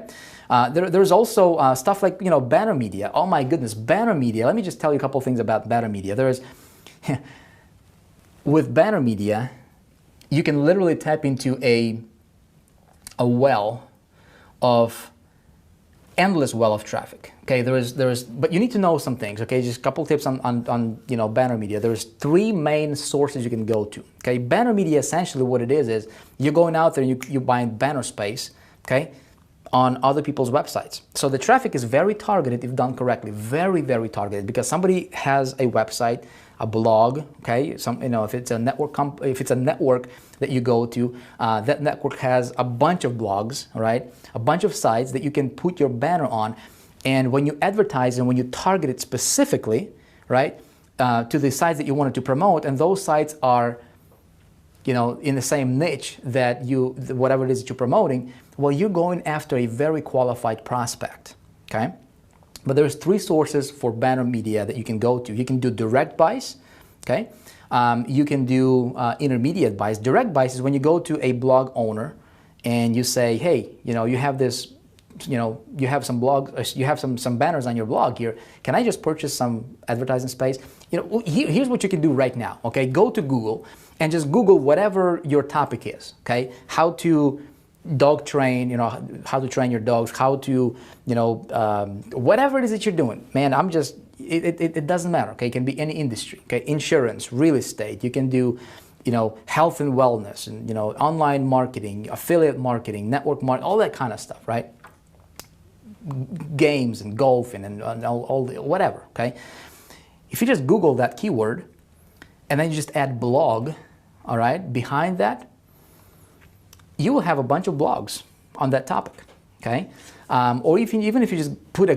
There's also stuff like, you know, banner media. Oh my goodness, banner media. Let me just tell you a couple of things about banner media. With banner media, you can literally tap into a endless well of traffic. Okay, but you need to know some things. Okay, just a couple tips on you know, banner media. There's 3 main sources you can go to. Okay, banner media, essentially what it is you're going out there and you're buying banner space, okay, on other people's websites. So the traffic is very targeted if done correctly, very, very targeted, because somebody has a website, a blog, okay, you know, if it's a network that you go to, that network has a bunch of blogs, right, a bunch of sites that you can put your banner on, and when you advertise and when you target it specifically, right, to the sites that you wanted to promote, and those sites are, you know, in the same niche that whatever it is that you're promoting, well, you're going after a very qualified prospect, okay? But there's 3 sources for banner media that you can go to. You can do direct buys, okay? You can do intermediate buys. Direct buys is when you go to a blog owner and you say, hey, you know, you have this, you know, you have some blogs, you have some banners on your blog here. Can I just purchase some advertising space? You know, here's what you can do right now, okay? Go to Google and just Google whatever your topic is, okay? How to dog train, you know, how to train your dogs, how to, you know, whatever it is that you're doing, man, it doesn't matter, okay? It can be any industry, okay? Insurance, real estate, you can do, you know, health and wellness, and, you know, online marketing, affiliate marketing, network marketing, all that kind of stuff, right? Games and golfing and all the, whatever, okay? If you just Google that keyword and then you just add blog, all right, behind that, you will have a bunch of blogs on that topic, okay? Or even if you just put a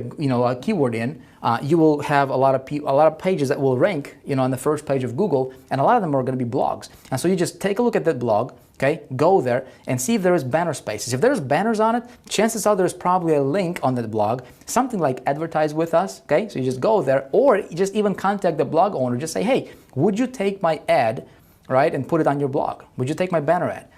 keyword in, you will have a lot of pages that will rank, you know, on the first page of Google, and a lot of them are going to be blogs. And so you just take a look at that blog, okay? Go there and see if there is banner spaces. If there's banners on it, chances are there's probably a link on that blog, something like advertise with us, okay? So you just go there, or you just even contact the blog owner. Just say, hey, would you take my ad, right, and put it on your blog? Would you take my banner ad?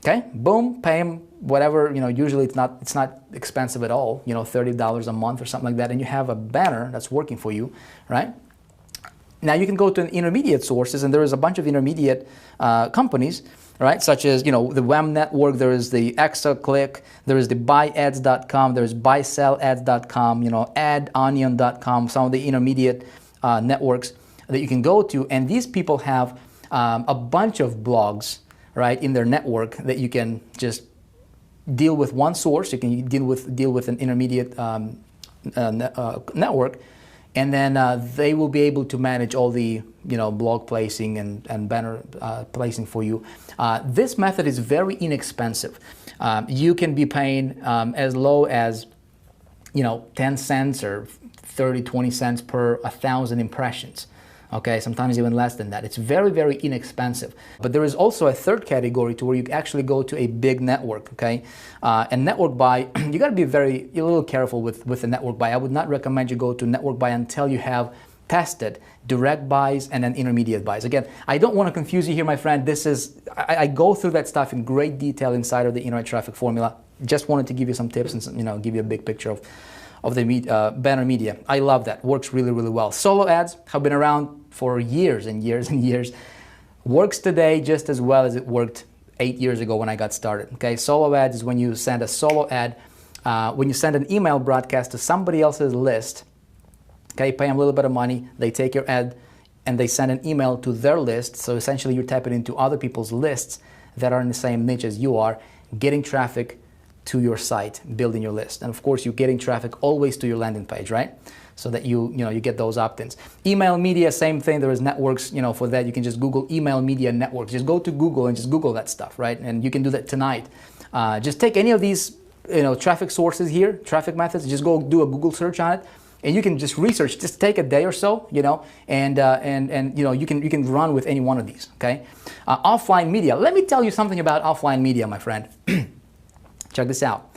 Okay, boom, pay him whatever, you know, usually it's not expensive at all, you know, $30 a month or something like that, and you have a banner that's working for you, right? Now you can go to intermediate sources, and there is a bunch of intermediate companies, right, such as, you know, the WEM network, there is the ExaClick, there is the buyads.com, there is buysellads.com, you know, adonion.com, some of the intermediate networks that you can go to, and these people have a bunch of blogs, right, in their network that you can just deal with one source. You can deal with an intermediate network, and then they will be able to manage all the, you know, blog placing and banner placing for you. This method is very inexpensive. You can be paying as low as, you know, 10 cents or 20 cents per 1,000 impressions. Okay, sometimes even less than that. It's very, very inexpensive. But there is also a third category to where you actually go to a big network, okay? And network buy, you gotta be a little careful with the network buy. I would not recommend you go to network buy until you have tested direct buys and then intermediate buys. Again, I don't want to confuse you here, my friend. I go through that stuff in great detail inside of the internet traffic formula. Just wanted to give you some tips and, you know, give you a big picture of the banner media. I love that. Works really, really well. Solo ads have been around for years and years and years. Works today just as well as it worked 8 years ago when I got started. Okay, solo ads is when you send a solo ad, when you send an email broadcast to somebody else's list. Okay, pay them a little bit of money, they take your ad and they send an email to their list. So essentially you're tapping into other people's lists that are in the same niche as you are, getting traffic to your site, building your list. And of course, you're getting traffic always to your landing page, right? So that you get those opt-ins. Email media, same thing. There is networks, for that. You can just Google email media networks. Just go to Google and just Google that stuff, right? And you can do that tonight. Just take any of these, traffic sources here, traffic methods. Just go do a Google search on it, and you can just research. Just take a day or so, and you can run with any one of these. Okay. Offline media. Let me tell you something about offline media, my friend. Check this out.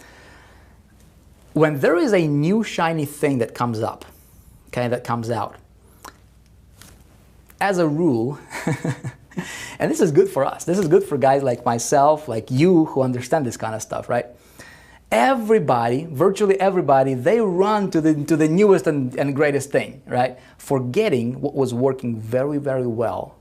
When there is a new shiny thing that comes up, okay, that comes out, as a rule, and this is good for us, this is good for guys like myself, like you, who understand this kind of stuff, right? Everybody, virtually everybody, they run to the newest and greatest thing, right? Forgetting what was working very, very well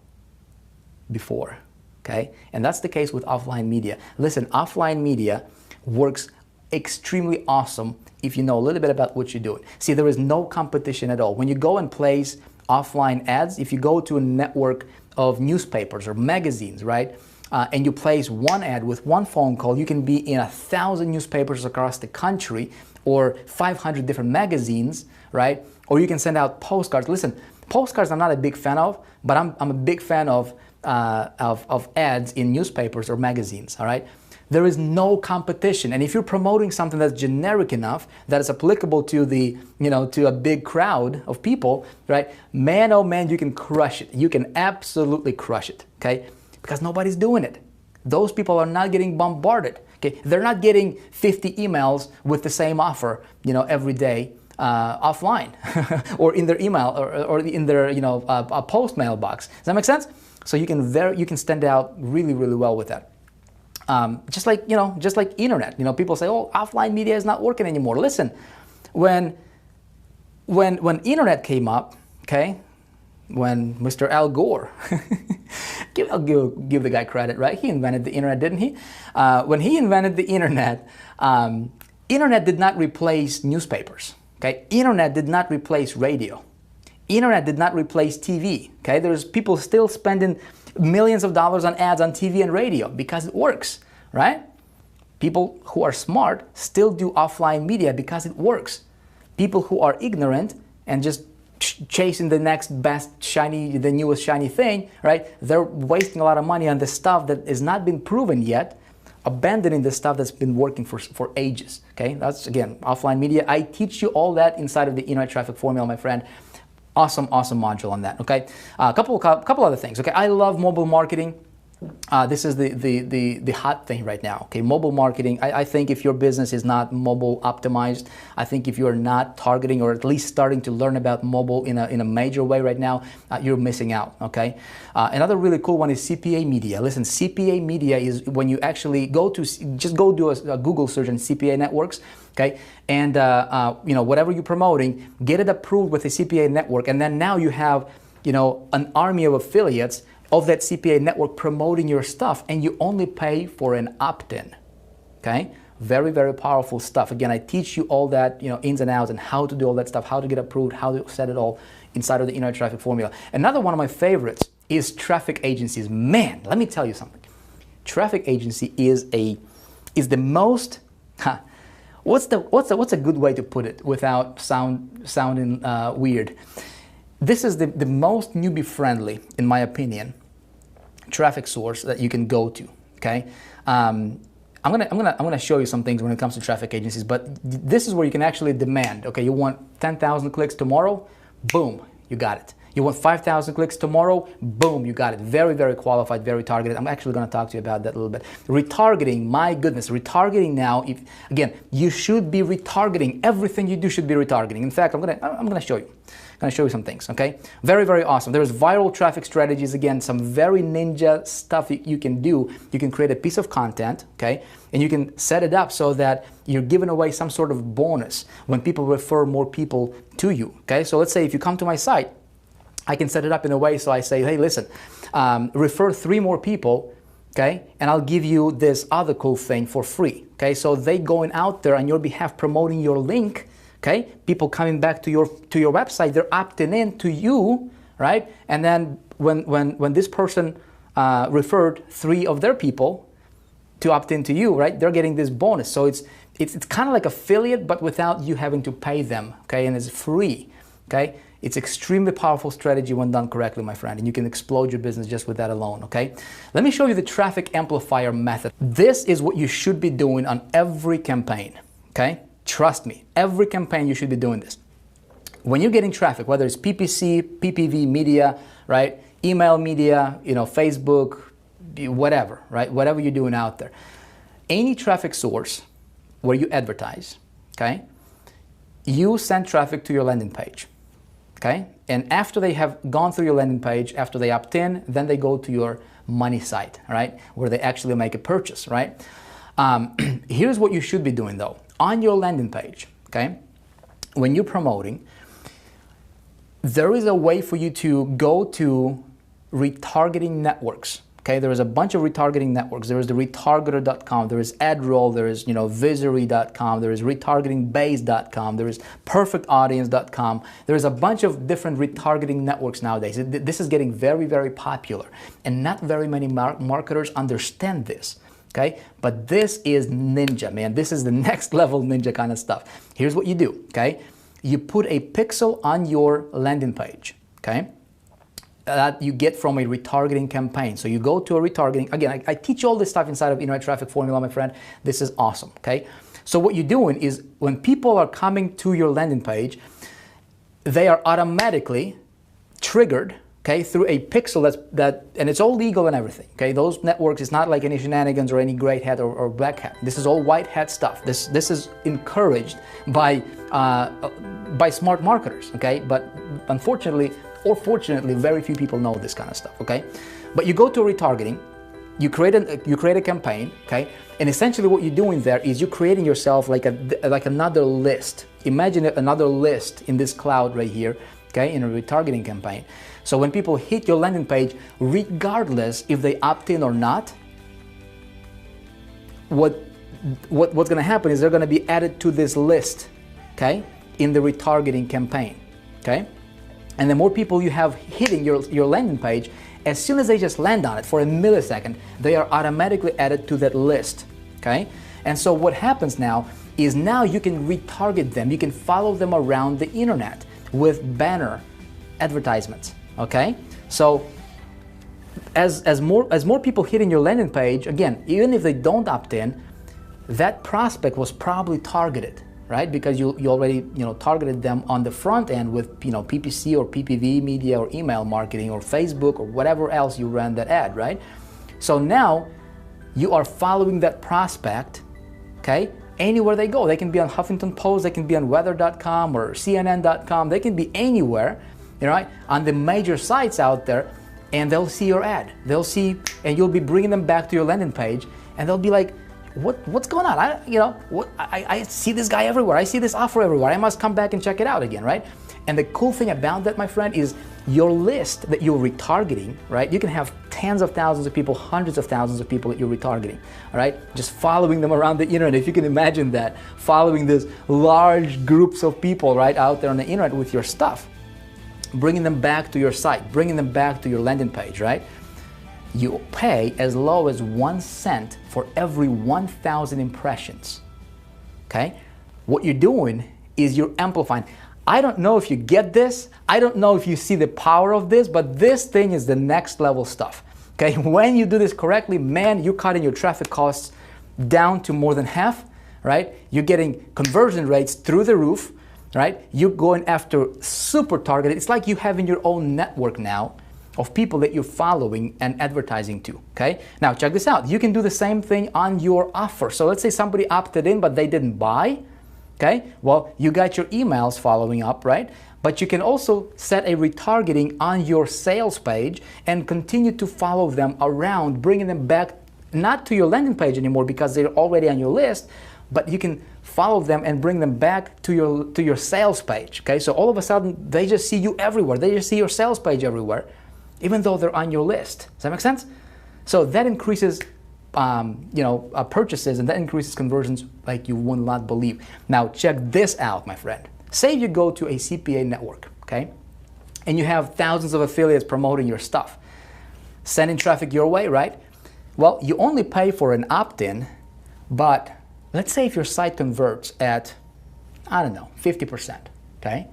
before, okay? And that's the case with offline media. Listen, offline media works extremely awesome if you know a little bit about what you're doing. See, there is no competition at all. When you go and place offline ads, if you go to a network of newspapers or magazines, right, and you place one ad with one phone call, you can be in 1,000 newspapers across the country or 500 different magazines, right? Or you can send out postcards. Listen, postcards I'm not a big fan of, but I'm a big fan of ads in newspapers or magazines, all right? There is no competition, and if you're promoting something that's generic enough, that is applicable to to a big crowd of people, right? Man, oh man, you can crush it. You can absolutely crush it, okay? Because nobody's doing it. Those people are not getting bombarded, okay? They're not getting 50 emails with the same offer, every day offline, or in their email, or in their a post mailbox. Does that make sense? So you can stand out really, really well with that. Just like internet, people say, oh, offline media is not working anymore. Listen, when internet came up, okay, when Mr. Al Gore, I'll give the guy credit, right? He invented the internet, didn't he? When he invented the internet, internet did not replace newspapers, okay? Internet did not replace radio. Internet did not replace TV, okay? There's people still spending millions of dollars on ads on TV and radio because it works, right? People who are smart still do offline media because it works. People who are ignorant and just chasing the next best shiny, the newest shiny thing, right? They're wasting a lot of money on the stuff that has not been proven yet, abandoning the stuff that's been working for ages, okay? That's, again, offline media. I teach you all that inside of the internet traffic formula, my friend. Awesome module on that, okay? A couple other things, okay? I love mobile marketing. This is the hot thing right now, okay? Mobile marketing. I think if your business is not mobile optimized, I think if you're not targeting or at least starting to learn about mobile in a major way right now, you're missing out, okay? Another really cool one is CPA media. Listen, CPA media is when you actually just go do a Google search on CPA networks, okay? And whatever you're promoting, get it approved with a CPA network, and then now you have an army of affiliates of that CPA network promoting your stuff, and you only pay for an opt-in, okay? Very, very powerful stuff. Again, I teach you all that, ins and outs and how to do all that stuff, how to get approved, how to set it all inside of the internet traffic formula. Another one of my favorites is traffic agencies. Man, let me tell you something. Traffic agency is the most, what's a good way to put it without sounding weird? This is the most newbie friendly, in my opinion, traffic source that you can go to. Okay, I'm gonna show you some things when it comes to traffic agencies, but this is where you can actually demand. Okay, you want 10,000 clicks tomorrow, boom, you got it. You want 5,000 clicks tomorrow, boom, you got it. Very, very qualified, very targeted. I'm actually going to talk to you about that a little bit. Retargeting, my goodness, retargeting now. Again, you should be retargeting. Everything you do should be retargeting. In fact, I'm gonna show you. I'm going to show you some things, okay? Very, very awesome. There's viral traffic strategies. Again, some very ninja stuff you can do. You can create a piece of content, okay? And you can set it up so that you're giving away some sort of bonus when people refer more people to you, okay? So let's say if you come to my site, I can set it up in a way so I say, hey, listen, refer 3 more people, okay? And I'll give you this other cool thing for free, okay? So they going out there on your behalf promoting your link, okay? People coming back to your website, they're opting in to you, right? And then when this person referred 3 of their people to opt into you, right, they're getting this bonus. So it's kind of like affiliate, but without you having to pay them, okay? And it's free, okay? It's extremely powerful strategy when done correctly, my friend, and you can explode your business just with that alone, okay? Let me show you the traffic amplifier method. This is what you should be doing on every campaign, okay? Trust me, every campaign you should be doing this. When you're getting traffic, whether it's PPC, PPV media, right? Email media, you know, Facebook, whatever, right? Whatever you're doing out there. Any traffic source where you advertise, okay? You send traffic to your landing page, okay? And after they have gone through your landing page, after they opt in, then they go to your money site, right? Where they actually make a purchase, right? Here's what you should be doing though. On your landing page, okay? When you're promoting, there is a way for you to go to retargeting networks. Okay, there is a bunch of retargeting networks. There is the retargeter.com, there is AdRoll, there is, you know, Visory.com, there is retargetingbase.com, there is perfectaudience.com. There is a bunch of different retargeting networks nowadays. This is getting very, very popular, and not very many marketers understand this. Okay, but this is ninja, man. This is the next level ninja kind of stuff. Here's what you do, okay? You put a pixel on your landing page, okay? That you get from a retargeting campaign. So you go to a retargeting, again, I teach all this stuff inside of Internet Traffic Formula, my friend. This is awesome, okay? So what you're doing is when people are coming to your landing page, they are automatically triggered, okay, through a pixel and it's all legal and everything, okay? Those networks, it's not like any shenanigans or any gray hat or black hat. This is all white hat stuff. This is encouraged by smart marketers, okay? But unfortunately, or fortunately, very few people know this kind of stuff, okay? But you go to retargeting, you create a campaign, okay? And essentially what you're doing there is you're creating yourself like another list. Imagine another list in this cloud right here, okay, in a retargeting campaign. So when people hit your landing page, regardless if they opt in or not, what's going to happen is they're going to be added to this list, okay, in the retargeting campaign, okay? And the more people you have hitting your landing page, as soon as they just land on it for a millisecond, they are automatically added to that list, okay? And so what happens now is now you can retarget them. You can follow them around the internet with banner advertisements, okay? So as more people hitting your landing page, again, even if they don't opt in, that prospect was probably targeted, right? Because you already, you know, targeted them on the front end with, you know, PPC or PPV media or email marketing or Facebook or whatever else you ran that ad, right? So now you are following that prospect, okay? Anywhere they go. They can be on Huffington Post, they can be on weather.com or CNN.com, they can be anywhere, you know, right? On the major sites out there, and they'll see your ad. They'll see, and you'll be bringing them back to your landing page, and they'll be like, what's going on? I see this guy everywhere. I see this offer everywhere. I must come back and check it out again, right? And the cool thing about that, my friend, is your list that you're retargeting, right? You can have tens of thousands of people, hundreds of thousands of people that you're retargeting, all right? Just following them around the internet. If you can imagine that, following these large groups of people, right, out there on the internet with your stuff, bringing them back to your site, bringing them back to your landing page, right? You pay as low as 1 cent for every 1,000 impressions, okay? What you're doing is you're amplifying. I don't know if you get this, I don't know if you see the power of this, but this thing is the next level stuff, okay? When you do this correctly, man, you're cutting your traffic costs down to more than half, right? You're getting conversion rates through the roof, right? You're going after super targeted. It's like you having your own network now of people that you're following and advertising to, okay? Now check this out. You can do the same thing on your offer. So let's say somebody opted in but they didn't buy, okay? Well, you got your emails following up, right? But you can also set a retargeting on your sales page and continue to follow them around, bringing them back, not to your landing page anymore because they're already on your list, but you can follow them and bring them back to your sales page, okay? So all of a sudden, they just see you everywhere. They just see your sales page everywhere, even though they're on your list. Does that make sense? So that increases purchases, and that increases conversions like you would not believe. Now check this out, my friend. Say you go to a CPA network, okay? And you have thousands of affiliates promoting your stuff, sending traffic your way, right? Well, you only pay for an opt-in, but let's say if your site converts at, I don't know, 50%, okay?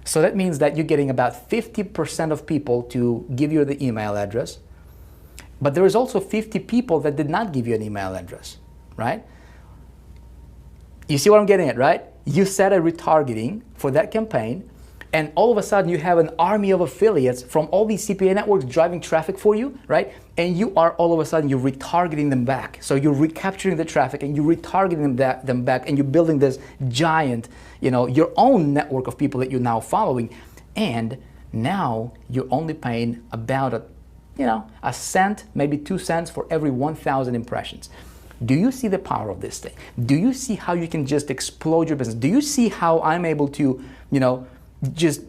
So that means that you're getting about 50% of people to give you the email address, but there is also 50 people that did not give you an email address, right? You see what I'm getting at, right? You set a retargeting for that campaign, and all of a sudden you have an army of affiliates from all these CPA networks driving traffic for you, right? And you are all of a sudden, you're retargeting them back. So you're recapturing the traffic and you're retargeting them back, and you're building this giant, your own network of people that you're now following. And now you're only paying about a cent, maybe 2 cents for every 1,000 impressions. Do you see the power of this thing? Do you see how you can just explode your business? Do you see how I'm able to, just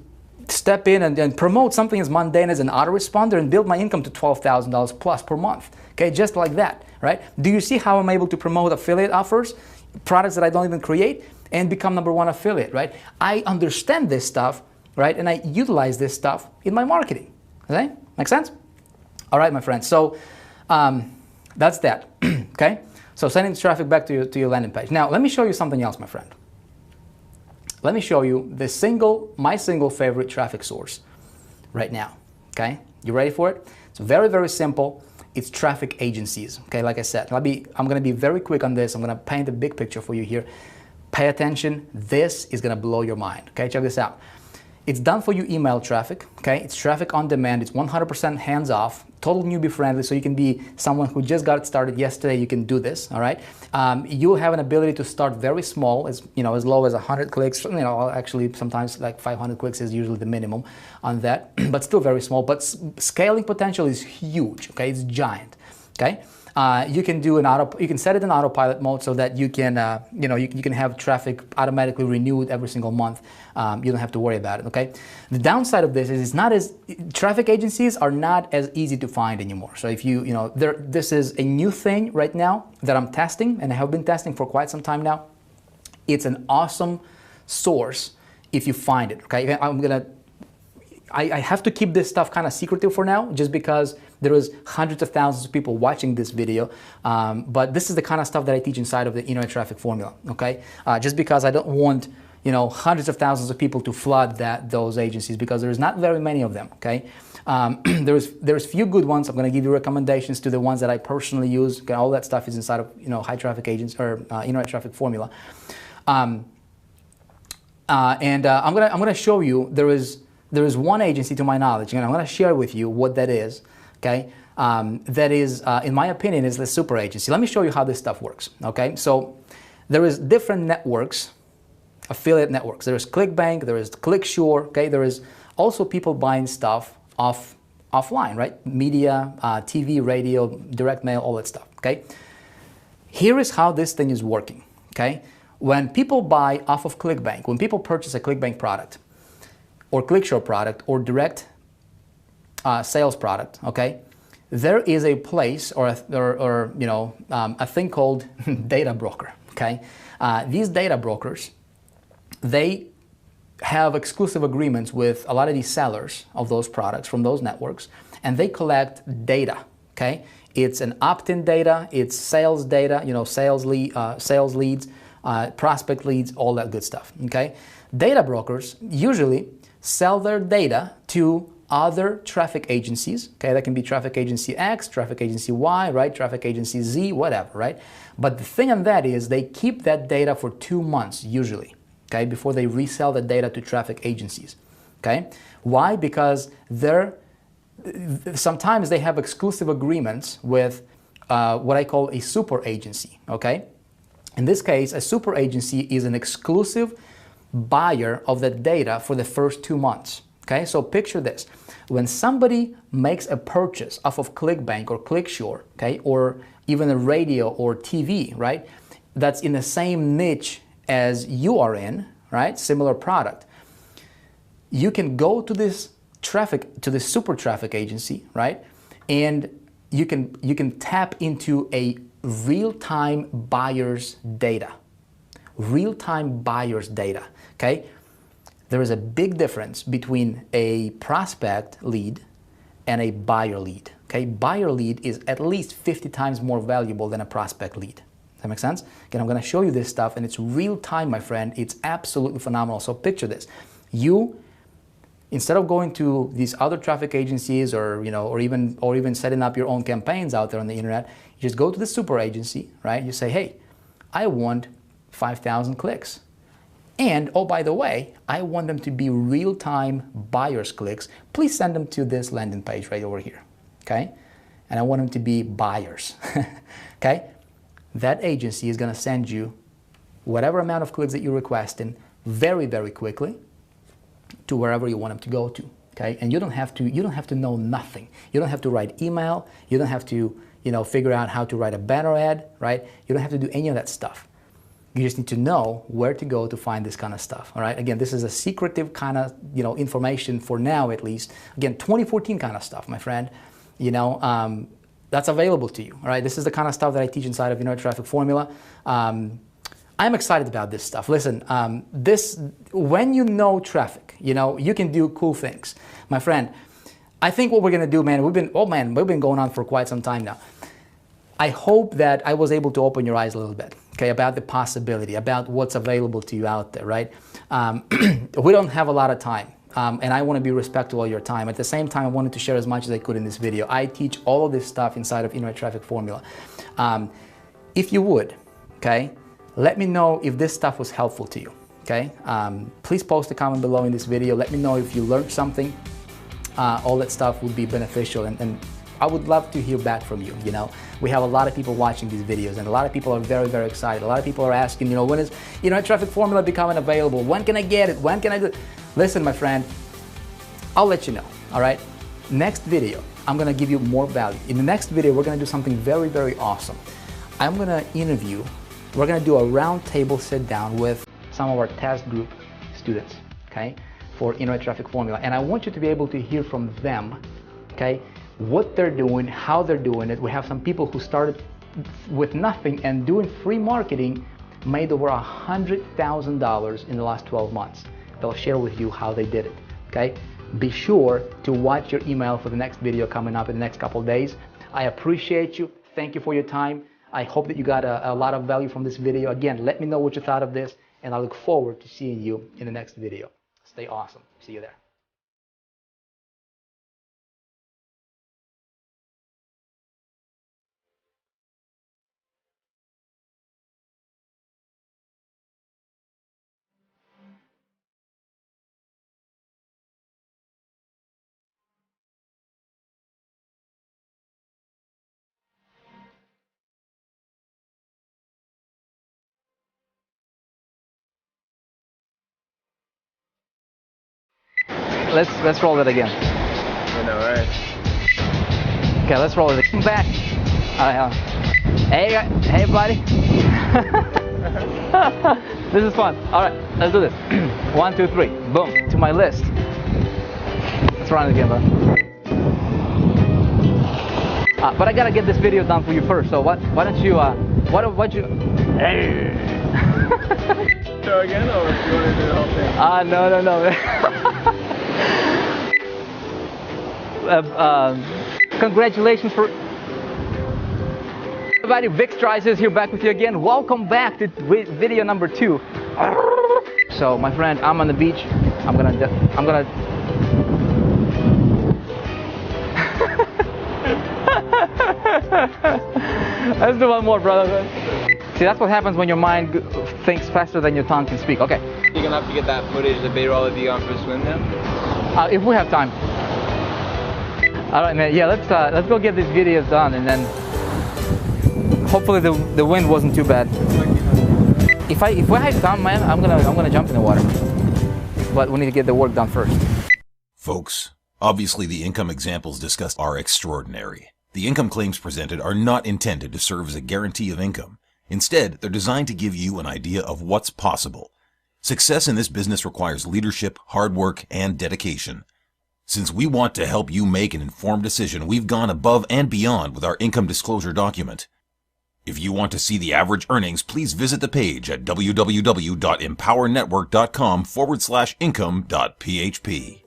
step in and promote something as mundane as an autoresponder and build my income to $12,000 plus per month? Okay, just like that, right? Do you see how I'm able to promote affiliate offers, products that I don't even create, and become #1 affiliate, right? I understand this stuff, right? And I utilize this stuff in my marketing. Okay, make sense? All right, my friends. So that's that. Okay. So sending traffic back to your landing page. Now, let me show you something else, my friend. Let me show you my single favorite traffic source right now. Okay, you ready for it? It's very, very simple. It's traffic agencies. Okay, like I said, I'm going to be very quick on this. I'm going to paint a big picture for you here. Pay attention. This is going to blow your mind. Okay, check this out. It's done for you email traffic. Okay, it's traffic on demand. It's 100% hands off, total newbie friendly. So you can be someone who just got started yesterday. You can do this. All right. You'll have an ability to start very small, as low as 100 clicks. Actually, sometimes like 500 clicks is usually the minimum on that, but still very small. But scaling potential is huge. Okay, it's giant. Okay. You can set it in autopilot mode so that you can you can have traffic automatically renewed every single month. You don't have to worry about it. Okay. The downside of this is traffic agencies are not as easy to find anymore. So if this is a new thing right now that I'm testing, and I have been testing for quite some time now. It's an awesome source if you find it. Okay. I have to keep this stuff kind of secretive for now, just because there is hundreds of thousands of people watching this video. But this is the kind of stuff that I teach inside of the internet traffic formula. Okay, just because I don't want hundreds of thousands of people to flood those agencies, because there's not very many of them. Okay, there's few good ones. I'm going to give you recommendations to the ones that I personally use. Okay, all that stuff is inside of high traffic agents or internet traffic formula. I'm going to show you there is one agency, to my knowledge, and I'm going to share with you what that is, okay? That is, in my opinion, is the super agency. Let me show you how this stuff works, okay? So there is different networks, affiliate networks. There is ClickBank, there is ClickSure, okay? There is also people buying stuff offline, right? Media, TV, radio, direct mail, all that stuff, okay? Here is how this thing is working, okay? When people buy off of ClickBank, when people purchase a ClickBank product, or ClickSure product, or direct sales product, okay? There is a place or a thing called data broker, okay? These data brokers, they have exclusive agreements with a lot of these sellers of those products from those networks, and they collect data, okay? It's an opt-in data, it's sales data, sales leads, prospect leads, all that good stuff, okay? Data brokers usually sell their data to other traffic agencies, okay? That can be traffic agency X, traffic agency Y, right? Traffic agency Z, whatever, right? But the thing on that is they keep that data for 2 months usually, okay? Before they resell the data to traffic agencies, okay? Why? Because sometimes they have exclusive agreements with what I call a super agency, okay? In this case, a super agency is an exclusive buyer of the data for the first 2 months. Okay, so picture this. When somebody makes a purchase off of ClickBank or ClickSure, okay, or even a radio or TV, right, that's in the same niche as you are in, right, similar product, you can go to this super traffic agency, right, and you can tap into a real-time buyer's data. Real-time buyer's data, okay? There is a big difference between a prospect lead and a buyer lead, Okay, buyer lead is at least 50 times more valuable than a prospect lead. Does that make sense? Again, I'm going to show you this stuff, and it's real time, my friend. It's absolutely phenomenal. So picture this: you, instead of going to these other traffic agencies, or or even setting up your own campaigns out there on the internet, you just go to the super agency, right? You say, hey, I want 5,000 clicks. And, oh, by the way, I want them to be real-time buyers clicks. Please send them to this landing page right over here, okay? And I want them to be buyers, okay? That agency is gonna send you whatever amount of clicks that you're requesting very, very quickly to wherever you want them to go to, okay? And you don't have to know nothing. You don't have to write email. You don't have to, figure out how to write a banner ad, right? You don't have to do any of that stuff. You just need to know where to go to find this kind of stuff, all right? Again, this is a secretive kind of, information for now at least. Again, 2014 kind of stuff, my friend, that's available to you, all right? This is the kind of stuff that I teach inside of Traffic Formula. I'm excited about this stuff. Listen, when you know traffic, you can do cool things. My friend, I think what we're gonna do, man, we've been going on for quite some time now. I hope that I was able to open your eyes a little bit, okay, about the possibility, about what's available to you out there, right? We don't have a lot of time, and I want to be respectful of your time. At the same time, I wanted to share as much as I could in this video. I teach all of this stuff inside of Internet Traffic Formula. If you would, okay, let me know if this stuff was helpful to you, okay? Please post a comment below in this video. Let me know if you learned something. All that stuff would be beneficial, and I would love to hear back from you. We have a lot of people watching these videos, and a lot of people are very, very excited. A lot of people are asking, when is Traffic Formula becoming available? When can I get it? When can I do it? Listen, my friend, I'll let you know, all right? Next video, I'm gonna give you more value. In the next video, we're gonna do something very, very awesome. I'm gonna we're gonna do a round table sit down with some of our test group students, okay, for Internet Traffic Formula. And I want you to be able to hear from them, okay, what they're doing, how they're doing it. We have some people who started with nothing and doing free marketing, made over $100,000 in the last 12 months. They'll share with you how they did it, okay? Be sure to watch your email for the next video coming up in the next couple of days. I appreciate you. Thank you for your time. I hope that you got a lot of value from this video. Again, let me know what you thought of this, and I look forward to seeing you in the next video. Stay awesome. See you there. Let's roll it again. I know, right? Okay, let's roll it again. Back. Hey, buddy. This is fun. All right, let's do this. 1, 2, 3. Boom. To my list. Let's run it again, bro. But I gotta get this video done for you first. So why don't you? What you? Hey. So again, or do you want to do the whole thing? No. Congratulations for everybody. Vick Strizheus here, back with you again. Welcome back to video number 2. So, my friend, I'm on the beach. I'm gonna. Let's do one more, brother. See, that's what happens when your mind thinks faster than your tongue can speak. Okay. You're gonna have to get that footage, the B-roll of you going for a swim now? If we have time. All right, man. Yeah, let's go get these videos done, and then hopefully the wind wasn't too bad. If I have time, man, I'm gonna jump in the water. But we need to get the work done first. Folks, obviously the income examples discussed are extraordinary. The income claims presented are not intended to serve as a guarantee of income. Instead, they're designed to give you an idea of what's possible. Success in this business requires leadership, hard work, and dedication. Since we want to help you make an informed decision, we've gone above and beyond with our income disclosure document. If you want to see the average earnings, please visit the page at www.empowernetwork.com/income.php.